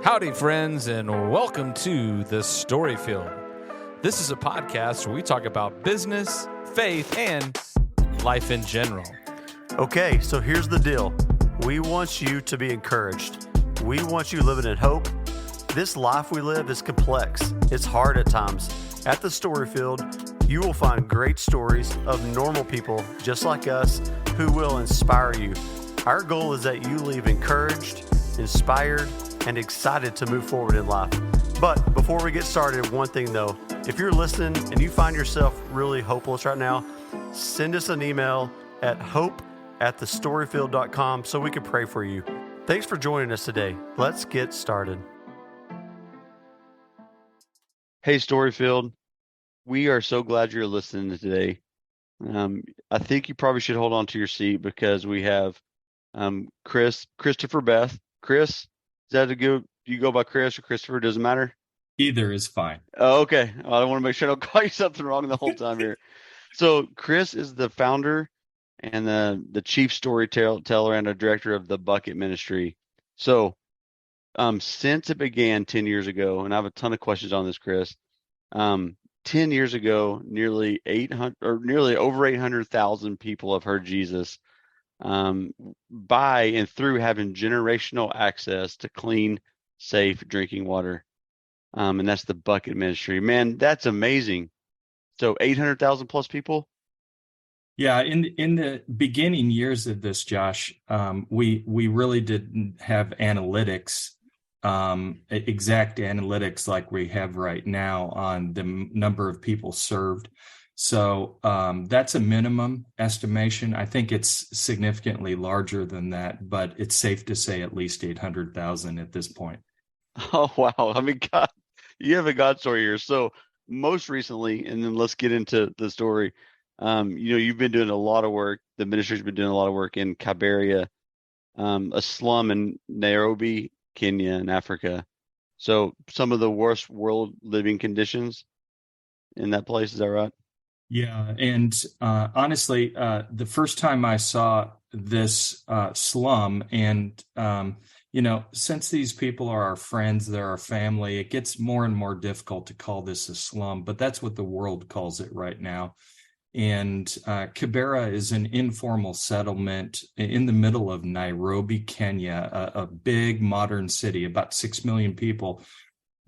Howdy, friends, and welcome to The Story Field. This is a podcast where we talk about business, faith, and life in general. Okay, so here's the deal. We want you to be encouraged. We want you living in hope. This life we live is complex. It's hard at times. At The Story Field, you will find great stories of normal people just like us who will inspire you. Our goal is that you leave encouraged, inspired, and excited to move forward in life. But before we get started, one thing though, if you're listening and you find yourself really hopeless right now, send us an email at hope@thestoryfield.com so we can pray for you. Thanks for joining us today. Let's get started. Hey, Storyfield. We are so glad you're listening today. I think you probably should hold on to your seat because we have Christopher, Beth. Chris, is that a good? Do you go by Chris or Christopher? Doesn't matter. Either is fine. Oh, okay. I want to make sure I don't call you something wrong the whole time here. So Chris is the founder and the chief storyteller and a director of the Bucket Ministry. So since it began 10 years ago, and I have a ton of questions on this, Chris. 10 years ago, nearly over 800,000 people have heard Jesus by and through having generational access to clean, safe drinking water. And that's the Bucket Ministry. Man, that's amazing. So 800,000 plus people? Yeah, in the beginning years of this, Josh, we really didn't have analytics, exact analytics like we have right now on the number of people served. So that's a minimum estimation. I think it's significantly larger than that, but it's safe to say at least 800,000 at this point. Oh, wow. I mean, God, you have a God story here. So most recently, and then let's get into the story. You've been doing a lot of work. The ministry's been doing a lot of work in Kibera, a slum in Nairobi, Kenya, in Africa. So some of the worst world living conditions in that place. Is that right? Yeah. And honestly, the first time I saw this slum and, since these people are our friends, they're our family, it gets more and more difficult to call this a slum, but that's what the world calls it right now. And Kibera is an informal settlement in the middle of Nairobi, Kenya, a big modern city, about 6 million people.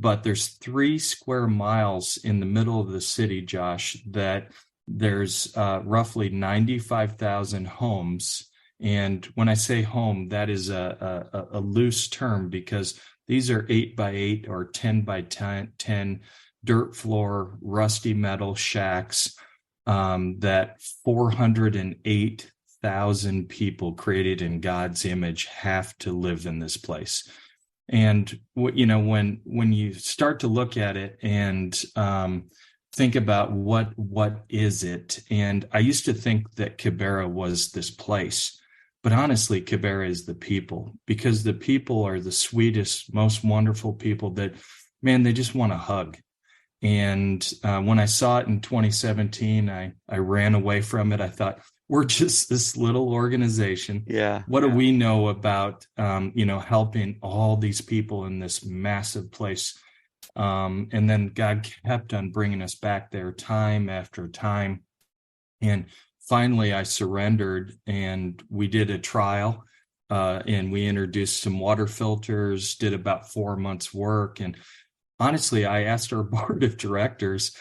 But there's 3 square miles in the middle of the city, Josh, that there's roughly 95,000 homes. And when I say home, that is a loose term because these are 8 by 8 or 10 by 10 dirt floor, rusty metal shacks that 408,000 people created in God's image have to live in this place. And when you start to look at it and think about what is it, and I used to think that Kibera was this place, but honestly, Kibera is the people, because the people are the sweetest, most wonderful people that, man, they just want to hug. And when I saw it in 2017, I ran away from it. I thought, we're just this little organization. Yeah. What do we know about, helping all these people in this massive place? And then God kept on bringing us back there time after time. And finally, I surrendered and we did a trial and we introduced some water filters, did about 4 months work. And honestly, I asked our board of directors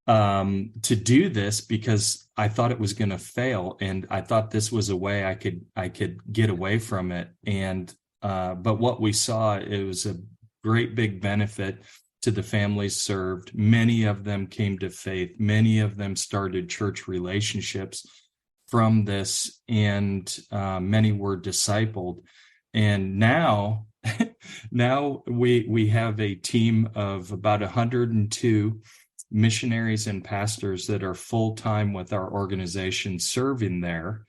to do this because I thought it was going to fail, and I thought this was a way I could get away from it. And but what we saw, it was a great big benefit to the families served. Many of them came to faith. Many of them started church relationships from this, and many were discipled. And now we have a team of about 102 missionaries and pastors that are full-time with our organization serving there.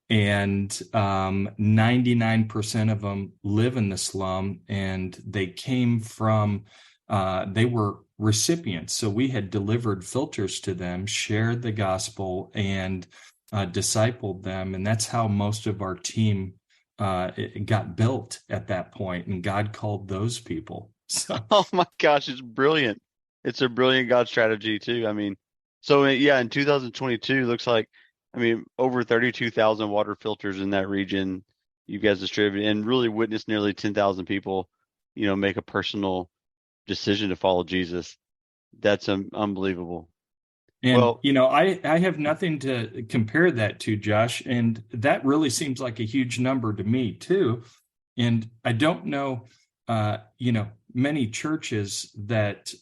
And 99% of them live in the slum, and they came from, they were recipients. So we had delivered filters to them, shared the gospel, and discipled them. And that's how most of our team it got built at that point, and God called those people. So, Oh my gosh, it's brilliant. It's a brilliant God strategy too. I mean, so yeah, in 2022, looks like, I mean, over 32,000 water filters in that region you guys distributed, and really witnessed nearly 10,000 people, make a personal decision to follow Jesus. That's unbelievable. and Well, I have nothing to compare that to, Josh, and that really seems like a huge number to me too. And I don't know, many churches that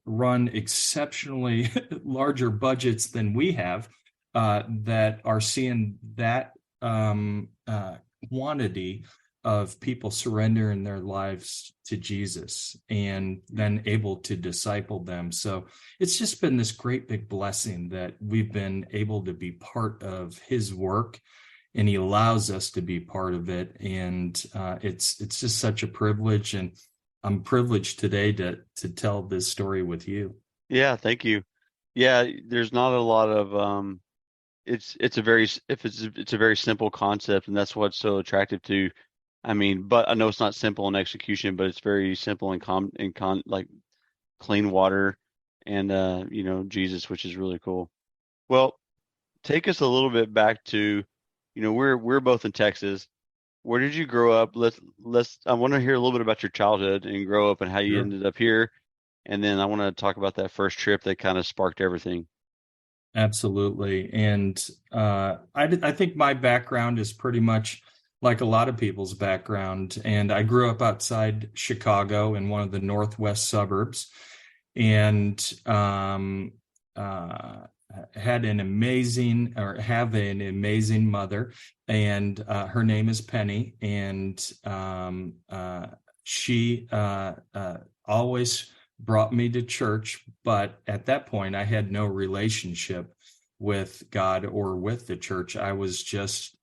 run exceptionally larger budgets than we have, that are seeing that quantity of people surrendering their lives to Jesus and then able to disciple them. So it's just been this great big blessing that we've been able to be part of his work, and he allows us to be part of it. And it's just such a privilege, and I'm privileged today to tell this story with you. yeah, thank you. Yeah, there's not a lot of it's a very it's a very simple concept, and that's what's so attractive to. I mean, but I know it's not simple in execution, but it's very simple like clean water and Jesus, which is really cool. Well, take us a little bit back to, we're both in Texas. Where did you grow up? I want to hear a little bit about your childhood and grow up and how you Sure. ended up here. And then I want to talk about that first trip that kind of sparked everything. Absolutely. And I think my background is pretty much like a lot of people's background. And I grew up outside Chicago in one of the northwest suburbs, and have an amazing mother, and her name is Penny. And she always brought me to church, but at that point I had no relationship with God or with the church. I was just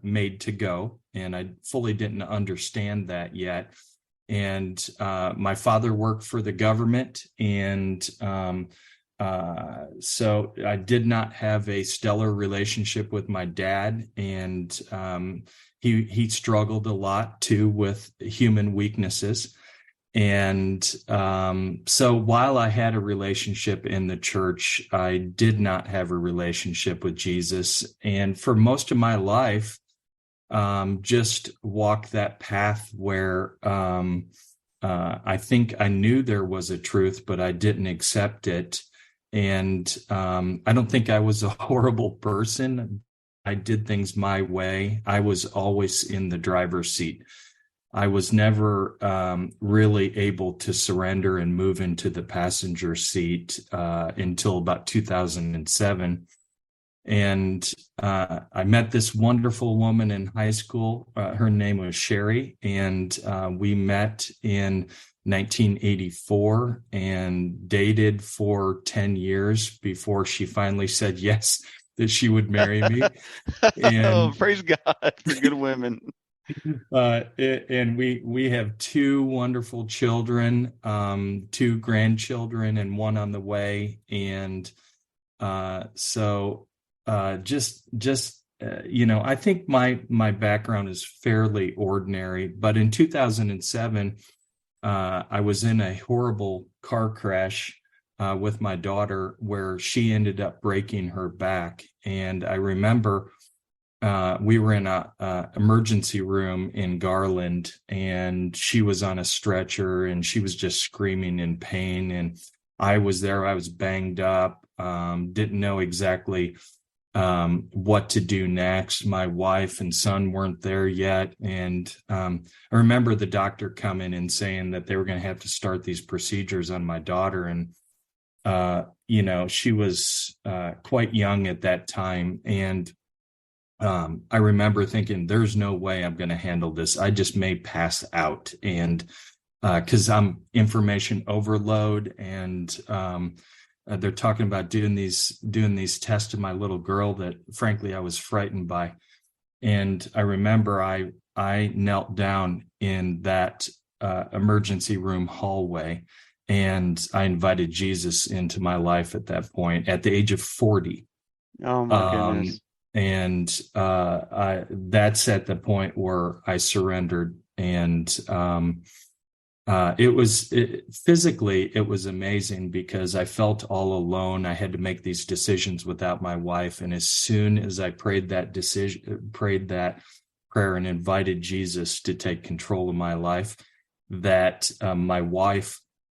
made to go, and I fully didn't understand that yet. And my father worked for the government, and so I did not have a stellar relationship with my dad, and he struggled a lot too with human weaknesses. And so while I had a relationship in the church, I did not have a relationship with Jesus. And for most of my life, just walked that path where I think I knew there was a truth, but I didn't accept it. And I don't think I was a horrible person. I did things my way. I was always in the driver's seat. I was never really able to surrender and move into the passenger seat until about 2007. And I met this wonderful woman in high school. Her name was Sherry, and we met in 1984 and dated for 10 years before she finally said yes, that she would marry me. Oh, And praise God for good women. and we have two wonderful children, two grandchildren, and one on the way. And so I think my background is fairly ordinary. But in 2007, I was in a horrible car crash with my daughter, where she ended up breaking her back. And I remember we were in a emergency room in Garland, and she was on a stretcher, and she was just screaming in pain. And I was there. I was banged up, didn't know exactly what to do next. My wife and son weren't there yet. And I remember the doctor coming and saying that they were going to have to start these procedures on my daughter. And, she was quite young at that time. And I remember thinking, there's no way I'm going to handle this. I just may pass out. And because I'm information overload, and they're talking about doing these tests to my little girl that frankly I was frightened by. And I remember I knelt down in that emergency room hallway, and I invited Jesus into my life at that point, at the age of 40. Oh my goodness. And that's at the point where I surrendered. And physically, it was amazing because I felt all alone. I had to make these decisions without my wife. And as soon as I prayed that prayer and invited Jesus to take control of my life, that my wife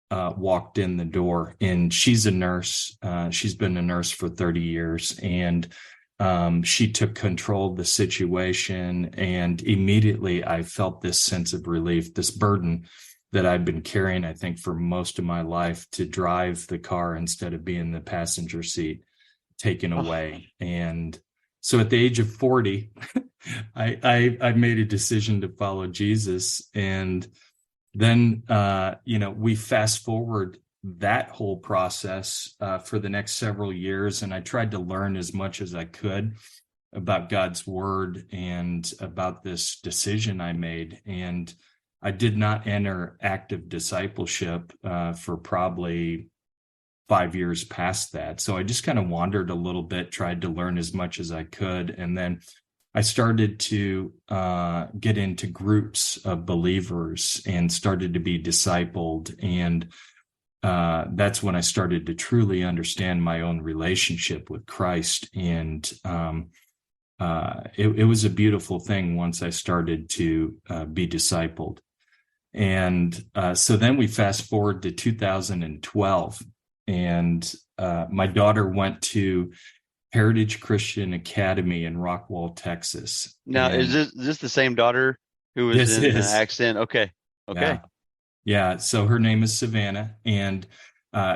walked in the door. And she's a nurse. She's been a nurse for 30 years. And she took control of the situation. And immediately I felt this sense of relief, this burden that I'd been carrying, I think, for most of my life, to drive the car instead of being in the passenger seat, taken away. And so at the age of 40, I made a decision to follow Jesus. And then, we fast forward that whole process for the next several years. And I tried to learn as much as I could about God's word and about this decision I made. And I did not enter active discipleship for probably 5 years past that. So I just kind of wandered a little bit, tried to learn as much as I could. And then I started to get into groups of believers and started to be discipled. And that's when I started to truly understand my own relationship with Christ. And it was a beautiful thing once I started to be discipled. And so then we fast forward to 2012, and my daughter went to Heritage Christian Academy in Rockwall, Texas. Now, And is this the same daughter who was This in an is. accident? Okay. Yeah. So her name is Savannah, and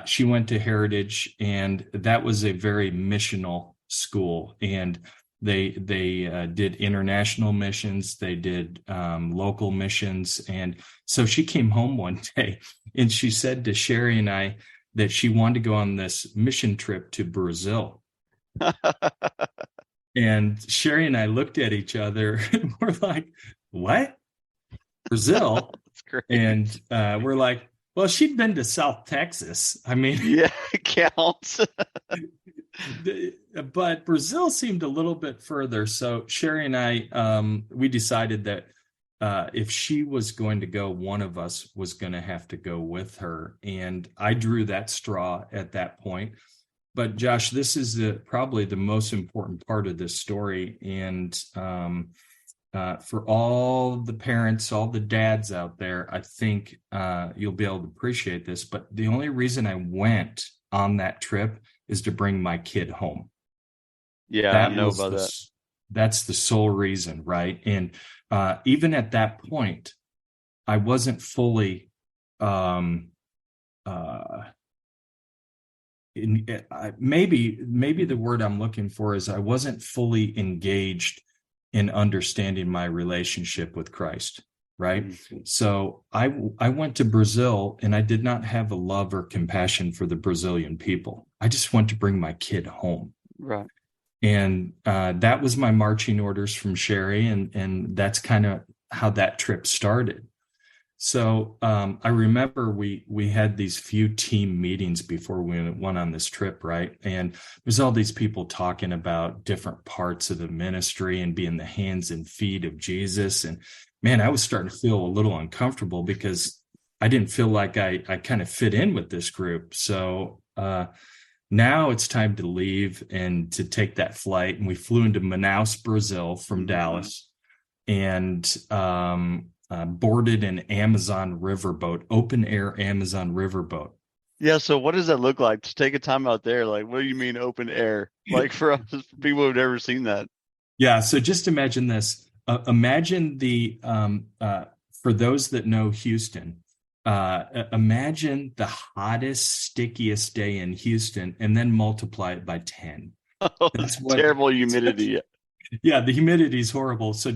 she went to Heritage, and that was a very missional school. And they did international missions. They did local missions. And so she came home one day and she said to Sherry and I that she wanted to go on this mission trip to Brazil. And Sherry and I looked at each other and we're like, what? Brazil? That's great. And we're like, well, she'd been to South Texas. I mean, Yeah, it counts. but Brazil seemed a little bit further. So Sherry and I, we decided that if she was going to go, one of us was going to have to go with her. And I drew that straw at that point. But Josh, this is probably the most important part of this story. And for all the parents, all the dads out there, I think you'll be able to appreciate this. But the only reason I went on that trip is to bring my kid home. Yeah, I know about that. That's the sole reason, right? And even at that point, I wasn't fully maybe the word I'm looking for is I wasn't fully engaged in understanding my relationship with Christ, right? Mm-hmm. So I went to Brazil, and I did not have a love or compassion for the Brazilian people. I just went to bring my kid home. Right. And that was my marching orders from Sherry, and that's kind of how that trip started. So I remember we had these few team meetings before we went on this trip, right? And there's all these people talking about different parts of the ministry and being the hands and feet of Jesus. And man, I was starting to feel a little uncomfortable because I didn't feel like I kind of fit in with this group. So now it's time to leave and to take that flight. And we flew into Manaus, Brazil from Dallas, and boarded an Amazon riverboat, open air Amazon riverboat. Yeah. So what does that look like to take a time out there? Like, what do you mean open air? Like for us, people who've never seen that. Yeah. So just imagine this. Imagine for those that know Houston, imagine the hottest, stickiest day in Houston and then multiply it by 10. Oh, that's terrible humidity. Yeah. The humidity is horrible. So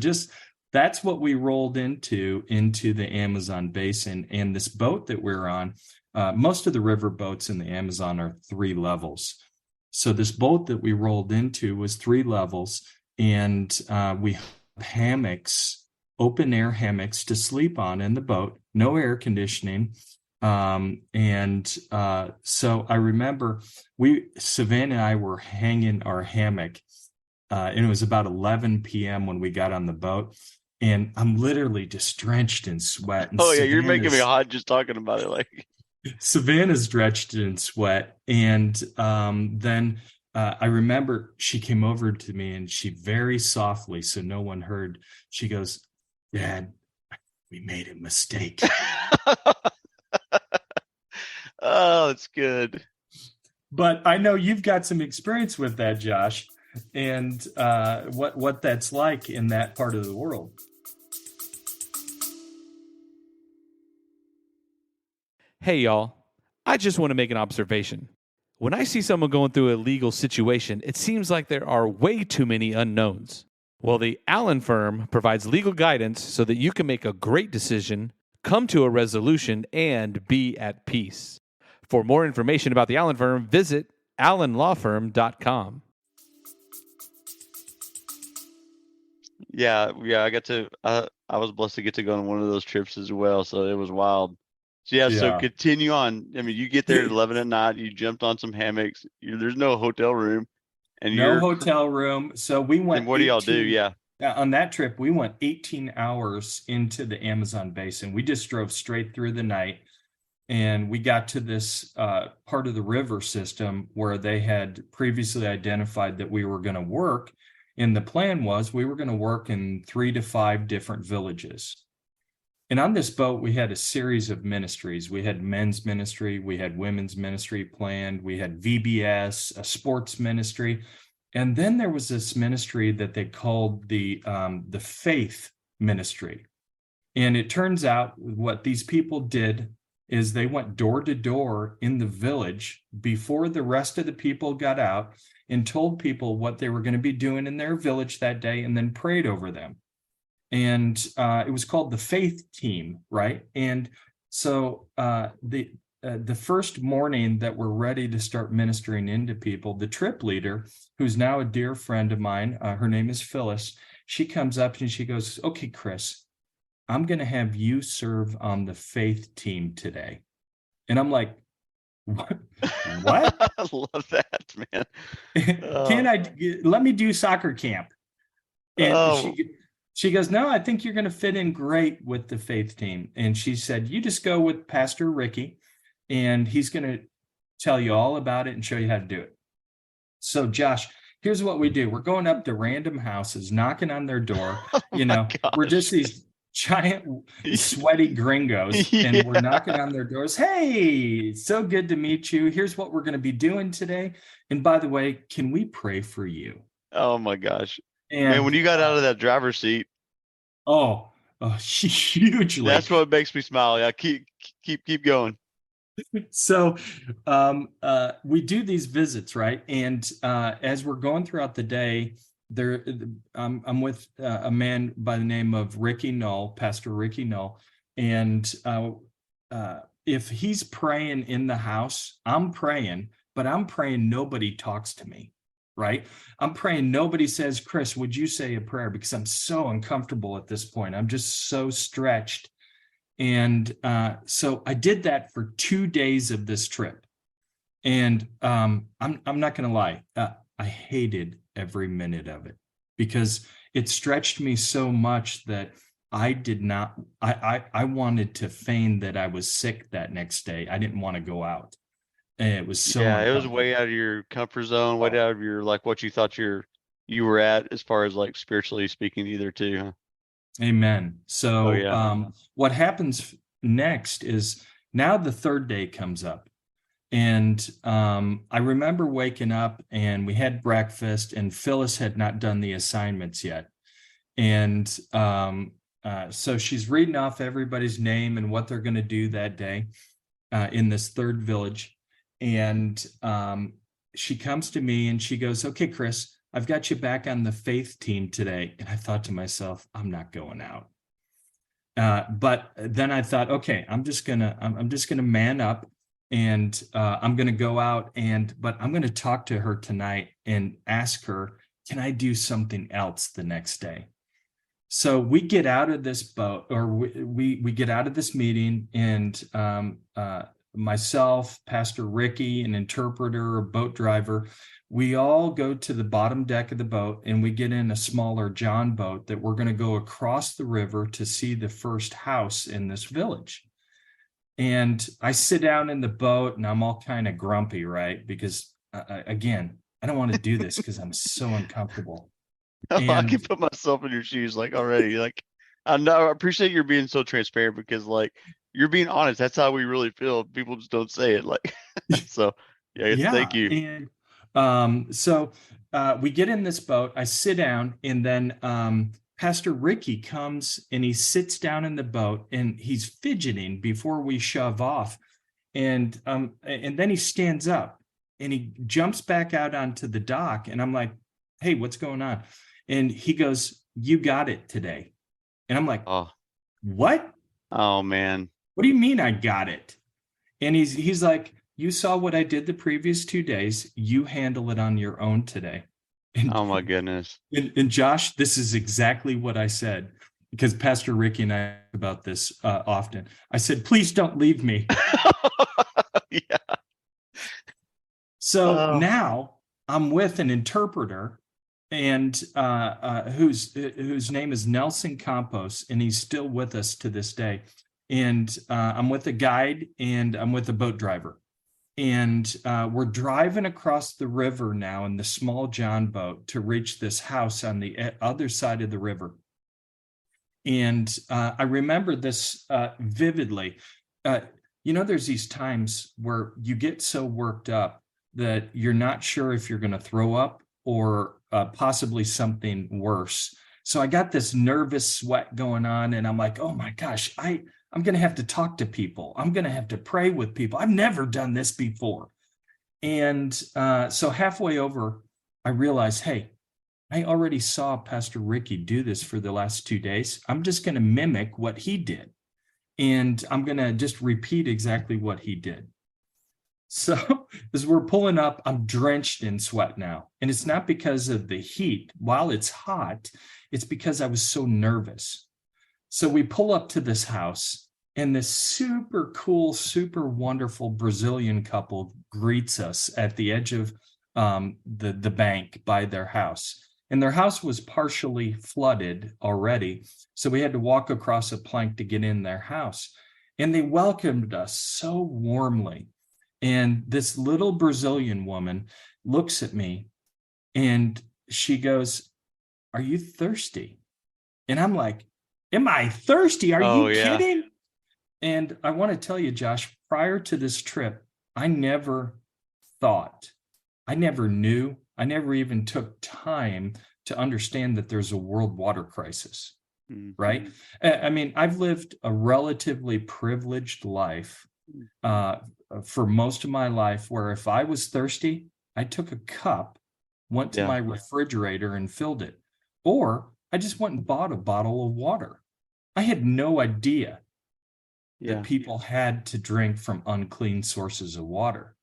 that's what we rolled into the Amazon basin. And this boat that we're on, most of the river boats in the Amazon are 3 levels. So this boat that we rolled into was 3 levels, and we have hammocks, open air hammocks to sleep on in the boat, no air conditioning. So I remember Savannah and I were hanging our hammock and it was about 11 p.m. when we got on the boat. And I'm literally just drenched in sweat. And Oh yeah, you're making me hot just talking about it. Like Savannah's drenched in sweat. And then I remember she came over to me and she very softly, so no one heard, she goes, "Dad, we made a mistake." Oh, it's good. But I know you've got some experience with that, Josh, and what that's like in that part of the world. Hey, y'all. I just want to make an observation. When I see someone going through a legal situation, it seems like there are way too many unknowns. Well, the Allen firm provides legal guidance so that you can make a great decision, come to a resolution, and be at peace. For more information about the Allen firm, visit allenlawfirm.com. Yeah, I got to. I was blessed to get to go on one of those trips as well, so it was wild. So so Yeah. continue on. I mean, you get there at 11 at night. You jumped on some hammocks. There's no hotel room, and No hotel room. So we went. And what do y'all do? 18 Yeah. On that trip, we went 18 hours into the Amazon basin. We just drove straight through the night, and we got to this part of the river system where they had previously identified that we were going to work. And the plan was we were going to work in 3 to 5 different villages. And on this boat, we had a series of ministries. We had men's ministry, we had women's ministry planned, we had VBS, a sports ministry. And then there was this ministry that they called the faith ministry. And it turns out what these people did is they went door to door in the village before the rest of the people got out and told people what they were going to be doing in their village that day and then prayed over them. And it was called the faith team, right? And so the first morning that we're ready to start ministering into people, the trip leader, who's now a dear friend of mine, her name is Phyllis, she comes up and she goes, "Okay, Chris, I'm going to have you serve on the faith team today." And I'm like, what? I love that, man. Let me do soccer camp? And she goes, "No, I think you're going to fit in great with the faith team." And she said, "You just go with Pastor Ricky, and he's going to tell you all about it and show you how to do it." So, Josh, here's what we do. We're going up to random houses, knocking on their door. We're just these giant sweaty gringos, and we're knocking on their doors. "Hey, so good to meet you. Here's what we're going to be doing today. And by the way, can we pray for you?" Oh my gosh. And when you got out of that driver's seat, hugely. That's what makes me smile. Yeah, keep going. So we do these visits, right? And as we're going throughout the day, I'm with a man by the name of Ricky Null, Pastor Ricky Null, and if he's praying in the house, I'm praying, but I'm praying nobody talks to me. Right? I'm praying nobody says, "Chris, would you say a prayer?" Because I'm so uncomfortable at this point. I'm just so stretched. And so I did that for 2 days of this trip. And I'm not going to lie. I hated every minute of it because it stretched me so much that I wanted to feign that I was sick that next day. I didn't want to go out. And it was so it was way out of your comfort zone, way out of your like what you thought you were at as far as like spiritually speaking either too, huh? Amen. So what happens next is now the third day comes up, and I remember waking up and we had breakfast and Phyllis had not done the assignments yet. And so she's reading off everybody's name and what they're going to do that day in this third village. And she comes to me and she goes, "Okay, Chris, I've got you back on the faith team today." And I thought to myself, I'm not going out. But then I thought, okay, I'm just gonna man up, and I'm gonna go out but I'm gonna talk to her tonight and ask her, can I do something else the next day? So we get out of this boat, or we get out of this meeting, and myself, Pastor Ricky, an interpreter, a boat driver, we all go to the bottom deck of the boat and we get in a smaller John boat that we're going to go across the river to see the first house in this village. And I sit down in the boat and I'm all kind of grumpy, right? Because again, I don't want to do this because I'm so uncomfortable. I can put myself in your shoes, like, already. Like, I know, I appreciate you being so transparent, because, like, you're being honest. That's how we really feel. People just don't say it. Like, so yeah, thank you. And so we get in this boat. I sit down, and then Pastor Ricky comes and he sits down in the boat and he's fidgeting before we shove off. And then he stands up and he jumps back out onto the dock. And I'm like, hey, what's going on? And he goes, you got it today. And I'm like, Oh, what? oh man. What do you mean I got it? And he's like, you saw what I did the previous 2 days. You handle it on your own today. And, Oh my goodness. and Josh, this is exactly what I said, because Pastor Ricky and I talk about this often. I said, please don't leave me. Yeah. So now I'm with an interpreter, and whose name is Nelson Campos, and he's still with us to this day. And I'm with a guide, and I'm with a boat driver. And we're driving across the river now in the small John boat to reach this house on the other side of the river. And I remember this vividly. There's these times where you get so worked up that you're not sure if you're going to throw up or possibly something worse. So I got this nervous sweat going on, and I'm like, oh my gosh, I'm going to have to talk to people. I'm going to have to pray with people. I've never done this before. And so halfway over, I realized, hey, I already saw Pastor Ricky do this for the last 2 days. I'm just going to mimic what he did. And I'm going to just repeat exactly what he did. So as we're pulling up, I'm drenched in sweat now. And it's not because of the heat. While it's hot, it's because I was so nervous. So we pull up to this house, and this super cool, super wonderful Brazilian couple greets us at the edge of the bank by their house. And their house was partially flooded already, so we had to walk across a plank to get in their house. And they welcomed us so warmly. And this little Brazilian woman looks at me, and she goes, "Are you thirsty?" And I'm like, am I thirsty? Are you kidding? And I want to tell you, Josh, prior to this trip, I never thought, I never knew, I never even took time to understand that there's a world water crisis, right? I mean, I've lived a relatively privileged life for most of my life, where if I was thirsty, I took a cup, went to my refrigerator and filled it. Or I just went and bought a bottle of water. I had no idea that people had to drink from unclean sources of water.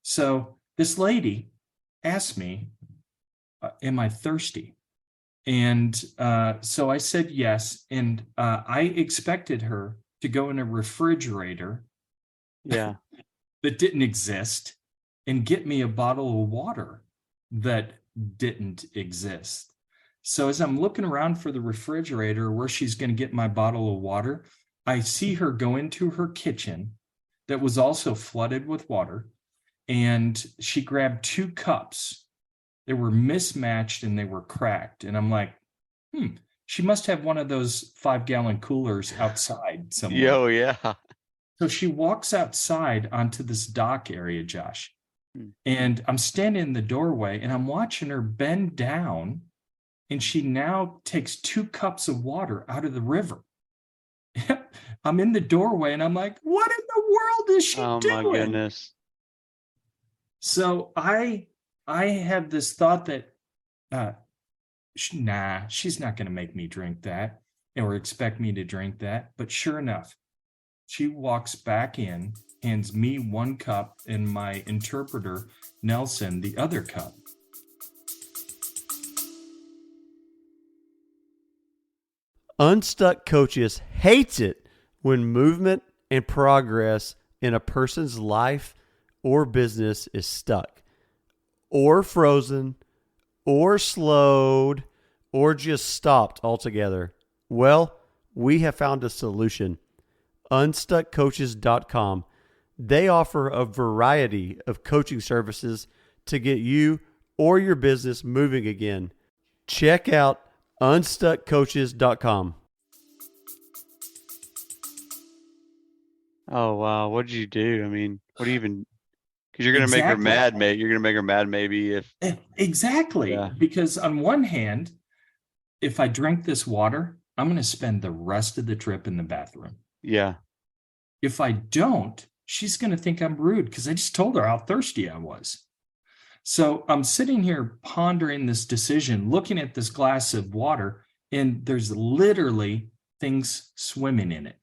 So this lady asked me, am I thirsty? And so I said yes. And I expected her to go in a refrigerator that didn't exist and get me a bottle of water that didn't exist. So as I'm looking around for the refrigerator where she's going to get my bottle of water, I see her go into her kitchen that was also flooded with water, and she grabbed 2 cups. They were mismatched and they were cracked. And I'm like, she must have one of those 5-gallon coolers outside somewhere. Oh, yeah. So she walks outside onto this dock area, Josh. And I'm standing in the doorway and I'm watching her bend down, and she now takes 2 cups of water out of the river. I'm in the doorway and I'm like, what in the world is she doing? Oh my goodness. So I have this thought that, she's not going to make me drink that or expect me to drink that. But sure enough, she walks back in, hands me 1 cup, and my interpreter, Nelson, the other cup. Unstuck Coaches hates it when movement and progress and a person's life or business is stuck, or frozen, or slowed, or just stopped altogether, well, we have found a solution. Unstuckcoaches.com. They offer a variety of coaching services to get you or your business moving again. Check out unstuckcoaches.com. Oh wow, what did you do? I mean, what do you even? Because you're gonna make her Exactly. mad, mate. You're gonna make her mad, maybe if. Exactly. Yeah. Because on one hand, if I drink this water, I'm going to spend the rest of the trip in the bathroom. Yeah. If I don't, she's going to think I'm rude because I just told her how thirsty I was. So I'm sitting here pondering this decision, looking at this glass of water, and there's literally things swimming in it.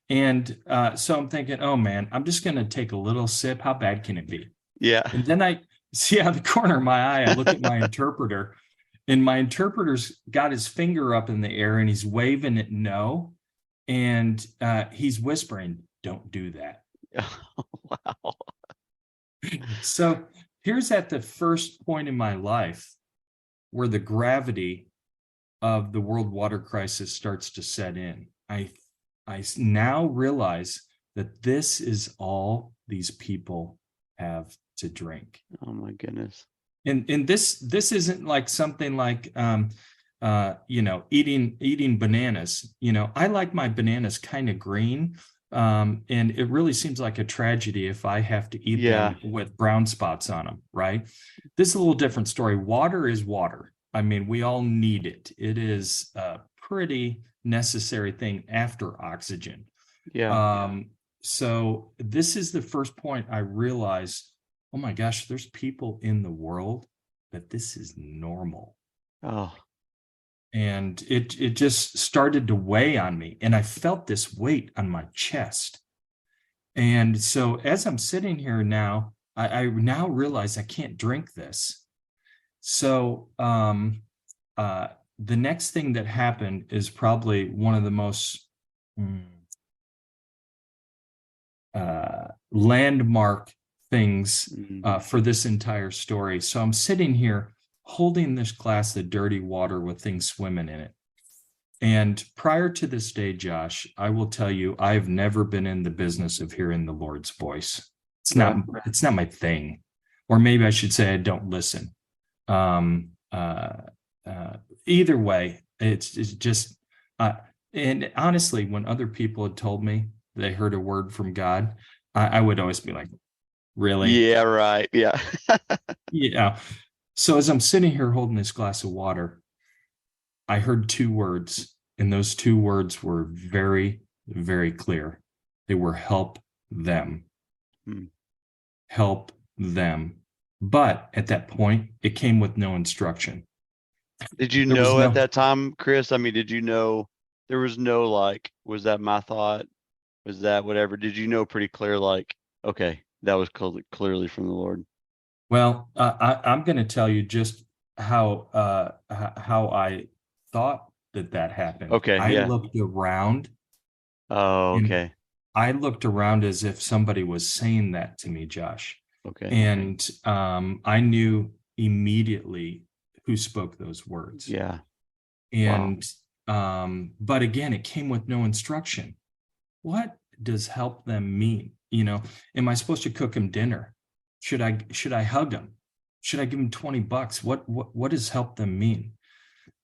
And so I'm thinking, oh man, I'm just going to take a little sip. How bad can it be? Yeah. And then I see out of the corner of my eye, I look at my interpreter, and my interpreter's got his finger up in the air and he's waving it no. And he's whispering, don't do that. Wow. So here's at the first point in my life where the gravity of the world water crisis starts to set in. I now realize that this is all these people have to drink. Oh my goodness. And this isn't like something like eating bananas. I like my bananas kind of green. And it really seems like a tragedy if I have to eat them with brown spots on them, right? This is a little different story. Water is water. I mean, we all need it. It is a pretty necessary thing after oxygen. Yeah. So this is the first point I realized, oh my gosh, there's people in the world that this is normal. Oh. And it just started to weigh on me. And I felt this weight on my chest. And so as I'm sitting here now, I now realize I can't drink this. So the next thing that happened is probably one of the most landmark things for this entire story. So I'm sitting here holding this glass of dirty water with things swimming in it. And prior to this day, Josh, I will tell you, I've never been in the business of hearing the Lord's voice. It's not my thing. Or maybe I should say I don't listen. Either way, it's just, and honestly, when other people had told me they heard a word from God, I would always be like, really? Yeah, right. Yeah. Yeah. So as I'm sitting here holding this glass of water, I heard two words, and those two words were very, very clear. They were help them. Help them. But at that point, it came with no instruction. Did you know at that time, Chris? I mean, did you know there was no like, was that my thought? Was that whatever? Did you know pretty clear, like, okay, that was clearly from the Lord? Well, I'm going to tell you just how I thought that happened. Okay. I looked around. Oh, okay. I looked around as if somebody was saying that to me, Josh. Okay. And I knew immediately who spoke those words. Yeah. And but again, it came with no instruction. What does help them mean? Am I supposed to cook them dinner? Should I hug them? Should I give them $20? What does help them mean?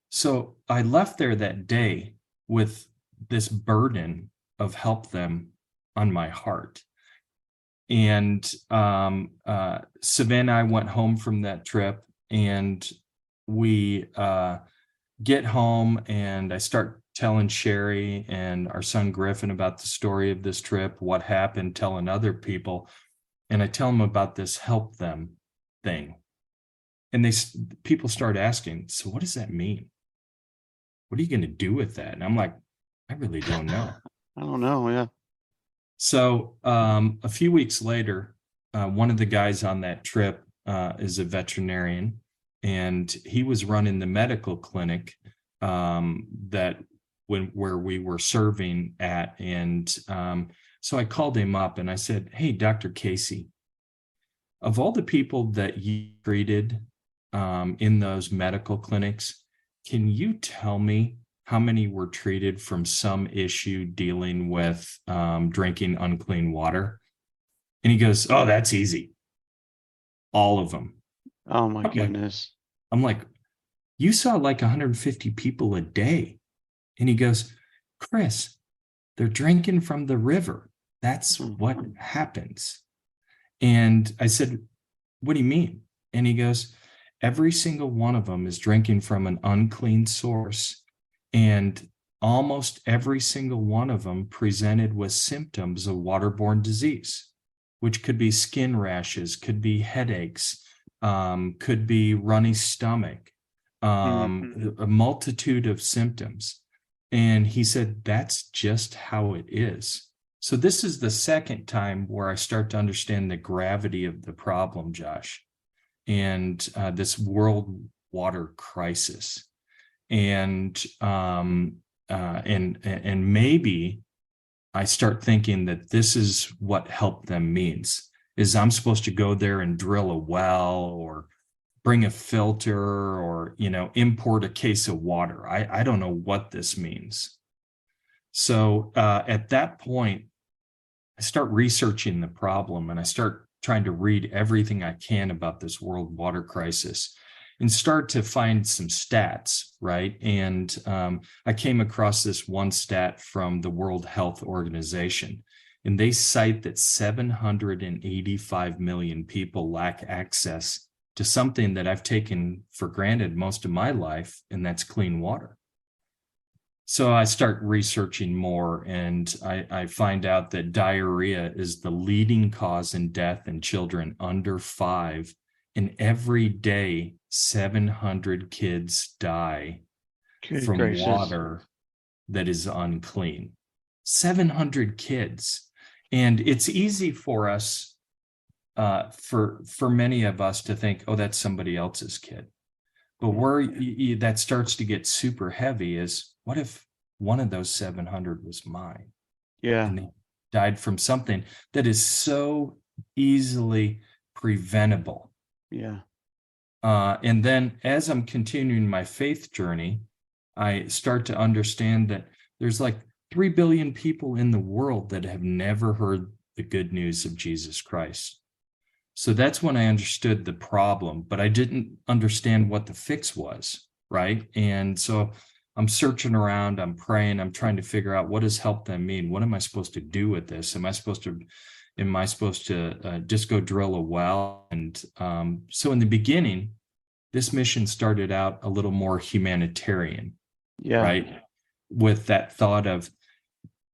So I left there that day with this burden of help them on my heart. And Savannah and I went home from that trip, and we get home, and I start telling Sherry and our son Griffin about the story of this trip, what happened, telling other people. And I tell them about this help them thing. And people start asking, so what does that mean? What are you going to do with that? And I'm like, I really don't know. I don't know. Yeah. So a few weeks later, one of the guys on that trip is a veterinarian, and he was running the medical clinic where we were serving at. And So I called him up and I said, "Hey, Dr. Casey, of all the people that you treated in those medical clinics, can you tell me how many were treated from some issue dealing with drinking unclean water?" And he goes, "Oh, that's easy. All of them." Oh my Okay. goodness. I'm like, "You saw like 150 people a day." And he goes, "Chris, they're drinking from the river. That's what happens." And I said, "What do you mean?" And he goes, "Every single one of them is drinking from an unclean source. And almost every single one of them presented with symptoms of waterborne disease, which could be skin rashes, could be headaches, could be runny stomach, a multitude of symptoms." And he said, "That's just how it is." So this is the second time where I start to understand the gravity of the problem, Josh, and this world water crisis. And maybe I start thinking that this is what help them means, is I'm supposed to go there and drill a well or bring a filter or, import a case of water. I don't know what this means. So at that point, I start researching the problem and I start trying to read everything I can about this world water crisis and start to find some stats, right? And I came across this one stat from the World Health Organization, and they cite that 785 million people lack access to something that I've taken for granted most of my life, and that's clean water. So I start researching more, and I find out that diarrhea is the leading cause in death in children under 5. And every day, 700 kids die from gracious. water that is unclean. 700 kids. And it's easy for us, for many of us to think, oh, that's somebody else's kid. But where that starts to get super heavy is, what if one of those 700 was mine? Yeah. And they died from something that is so easily preventable. Yeah. And then as I'm continuing my faith journey, I start to understand that there's like 3 billion people in the world that have never heard the good news of Jesus Christ. So that's when I understood the problem, but I didn't understand what the fix was, right? And so I'm searching around, I'm praying, I'm trying to figure out, what does help them mean? What am I supposed to do with this? Am I supposed to just go drill a well? And so in the beginning, this mission started out a little more humanitarian, right? With that thought of,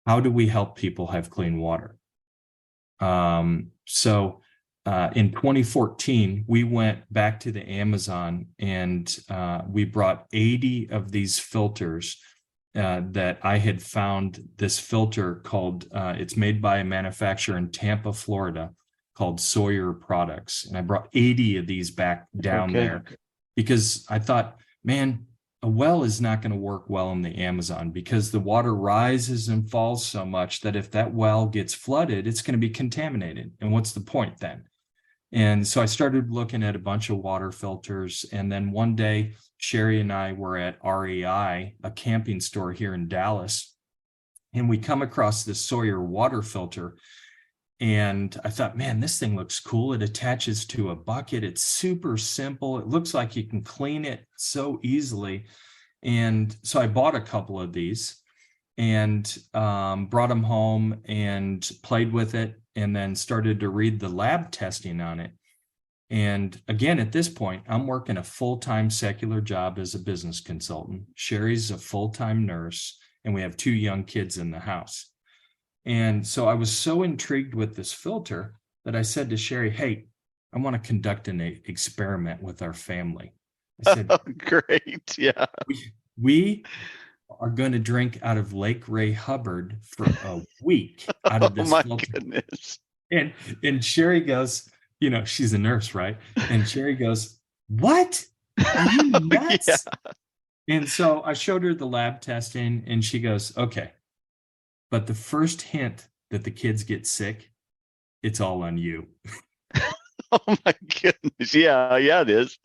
how do we help people have clean water? So in 2014, we went back to the Amazon and we brought 80 of these filters that I had found. This filter called, it's made by a manufacturer in Tampa, Florida, called Sawyer Products. And I brought 80 of these back down there because I thought, man, a well is not going to work well in the Amazon because the water rises and falls so much that if that well gets flooded, it's going to be contaminated. And what's the point then? And so I started looking at a bunch of water filters. And then one day, Sherry and I were at REI, a camping store here in Dallas, and we come across this Sawyer water filter. And I thought, man, this thing looks cool. It attaches to a bucket. It's super simple. It looks like you can clean it so easily. And so I bought a couple of these and brought them home and played with it, and then started to read the lab testing on it. And again, at this point, I'm working a full-time secular job as a business consultant. Sherry's a full-time nurse, and we have 2 young kids in the house. And so I was so intrigued with this filter that I said to Sherry, hey, I want to conduct an experiment with our family. I said, great. Yeah. We are going to drink out of Lake Ray Hubbard for a week out of this filter. Goodness. And Sherry goes, she's a nurse, right? And Sherry goes, what? Are you nuts? And so I showed her the lab testing and she goes, okay. But the first hint that the kids get sick, it's all on you. Oh my goodness. Yeah, it is.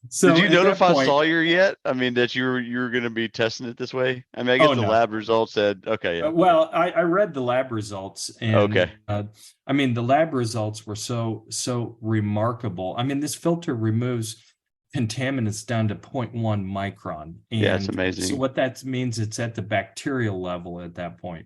So Did you at that notify point, Sawyer yet? I mean, that you were going to be testing it this way? I mean, I guess the no. lab results said, okay, yeah. Well, I read the lab results, and Okay. I mean, the lab results were so remarkable. I mean, this filter removes contaminants down to 0.1 micron, Yeah, it's and so amazing. what that means, it's at the bacterial level at that point.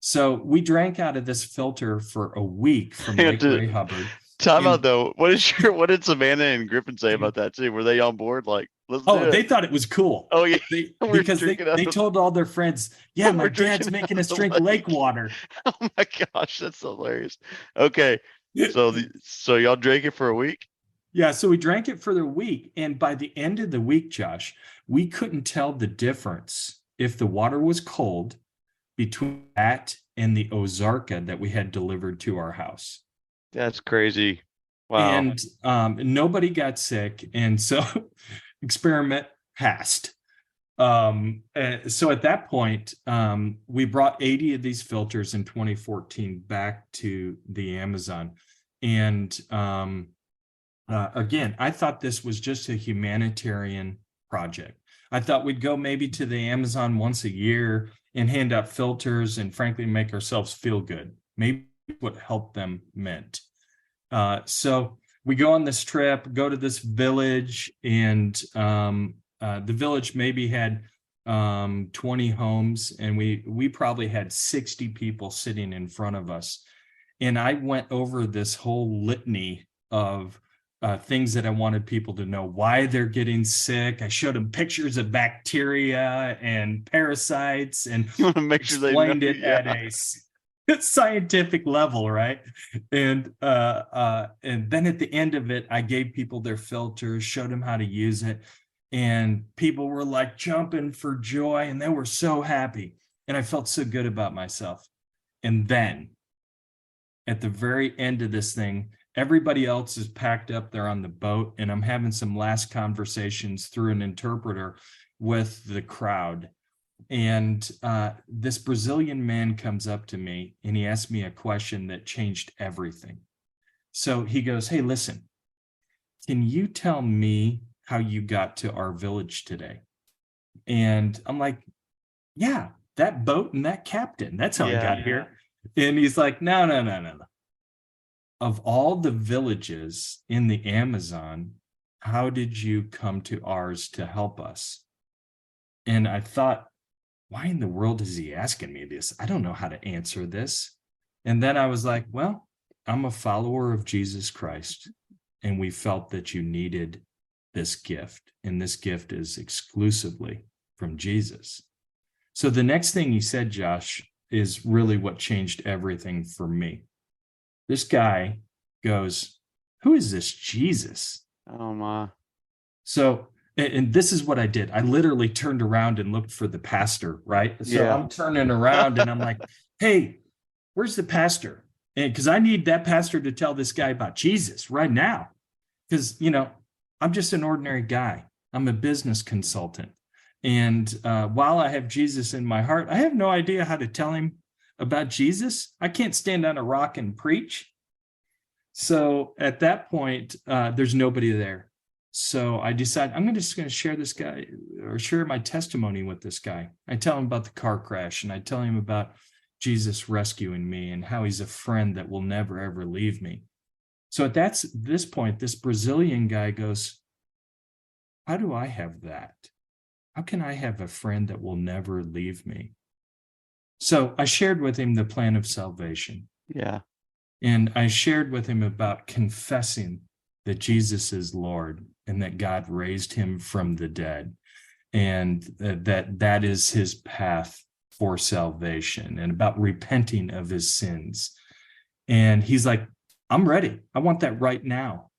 So we drank out of this filter for a week from And Lake Ray Hubbard. time out And though. What did Savannah and Griffin say about that too? Were they on board? Like, let's do they it. thought it was cool. Oh yeah, Because they told all their friends, yeah, my we're dad's drinking out making of us the drink lake. lake water. Oh my gosh, that's hilarious. Okay, so y'all drank it for a week? Yeah, so we drank it for the week. And by the end of the week, Josh, we couldn't tell the difference if the water was cold between that and the Ozarka that we had delivered to our house. That's crazy. Wow. And nobody got sick. And so experiment passed. So at that point, we brought 80 of these filters in 2014 back to the Amazon. And again, I thought this was just a humanitarian project. I thought we'd go maybe to the Amazon once a year and hand out filters and frankly make ourselves feel good. Maybe what helped them meant. So we go on this trip, go to this village, and the village maybe had 20 homes, and we probably had 60 people sitting in front of us. And I went over this whole litany of things that I wanted people to know, why they're getting sick. I showed them pictures of bacteria and parasites, and You want to make sure they know, explained it at a scientific level, right? And then at the end of it, I gave people their filters, showed them how to use it, and people were like jumping for joy, and they were so happy, and I felt so good about myself. And then at the very end of this thing, everybody else is packed up, they're on the boat, and I'm having some last conversations through an interpreter with the crowd. And this Brazilian man comes up to me and he asked me a question that changed everything. So he goes, "Hey, listen, can you tell me how you got to our village today?" And I'm like, "Yeah, that boat and that captain, that's how I got here." And he's like, no. Of all the villages in the Amazon, how did you come to ours to help us? And I thought, why in the world is he asking me this? I don't know how to answer this. And then I was like, well, I'm a follower of Jesus Christ, and we felt that you needed this gift, and this gift is exclusively from Jesus. So the next thing he said, Josh, is really what changed everything for me. This guy goes, "Who is this Jesus?" Oh my. So, and this is what I did. I literally turned around and looked for the pastor, right? So Yeah. I'm turning around and I'm like, "Hey, where's the pastor?" And because I need that pastor to tell this guy about Jesus right now. Because, I'm just an ordinary guy. I'm a business consultant. And while I have Jesus in my heart, I have no idea how to tell him about Jesus. I can't stand on a rock and preach. So at that point, there's nobody there. So I decide I'm just going to share this guy, or share my testimony with this guy. I tell him about the car crash, and I tell him about Jesus rescuing me and how he's a friend that will never, ever leave me. So at this point, this Brazilian guy goes, "How do I have that? How can I have a friend that will never leave me?" So I shared with him the plan of salvation. Yeah. And I shared with him about confessing that Jesus is Lord and that God raised him from the dead, and that is his path for salvation, and about repenting of his sins. And he's like, "I'm ready. I want that right now."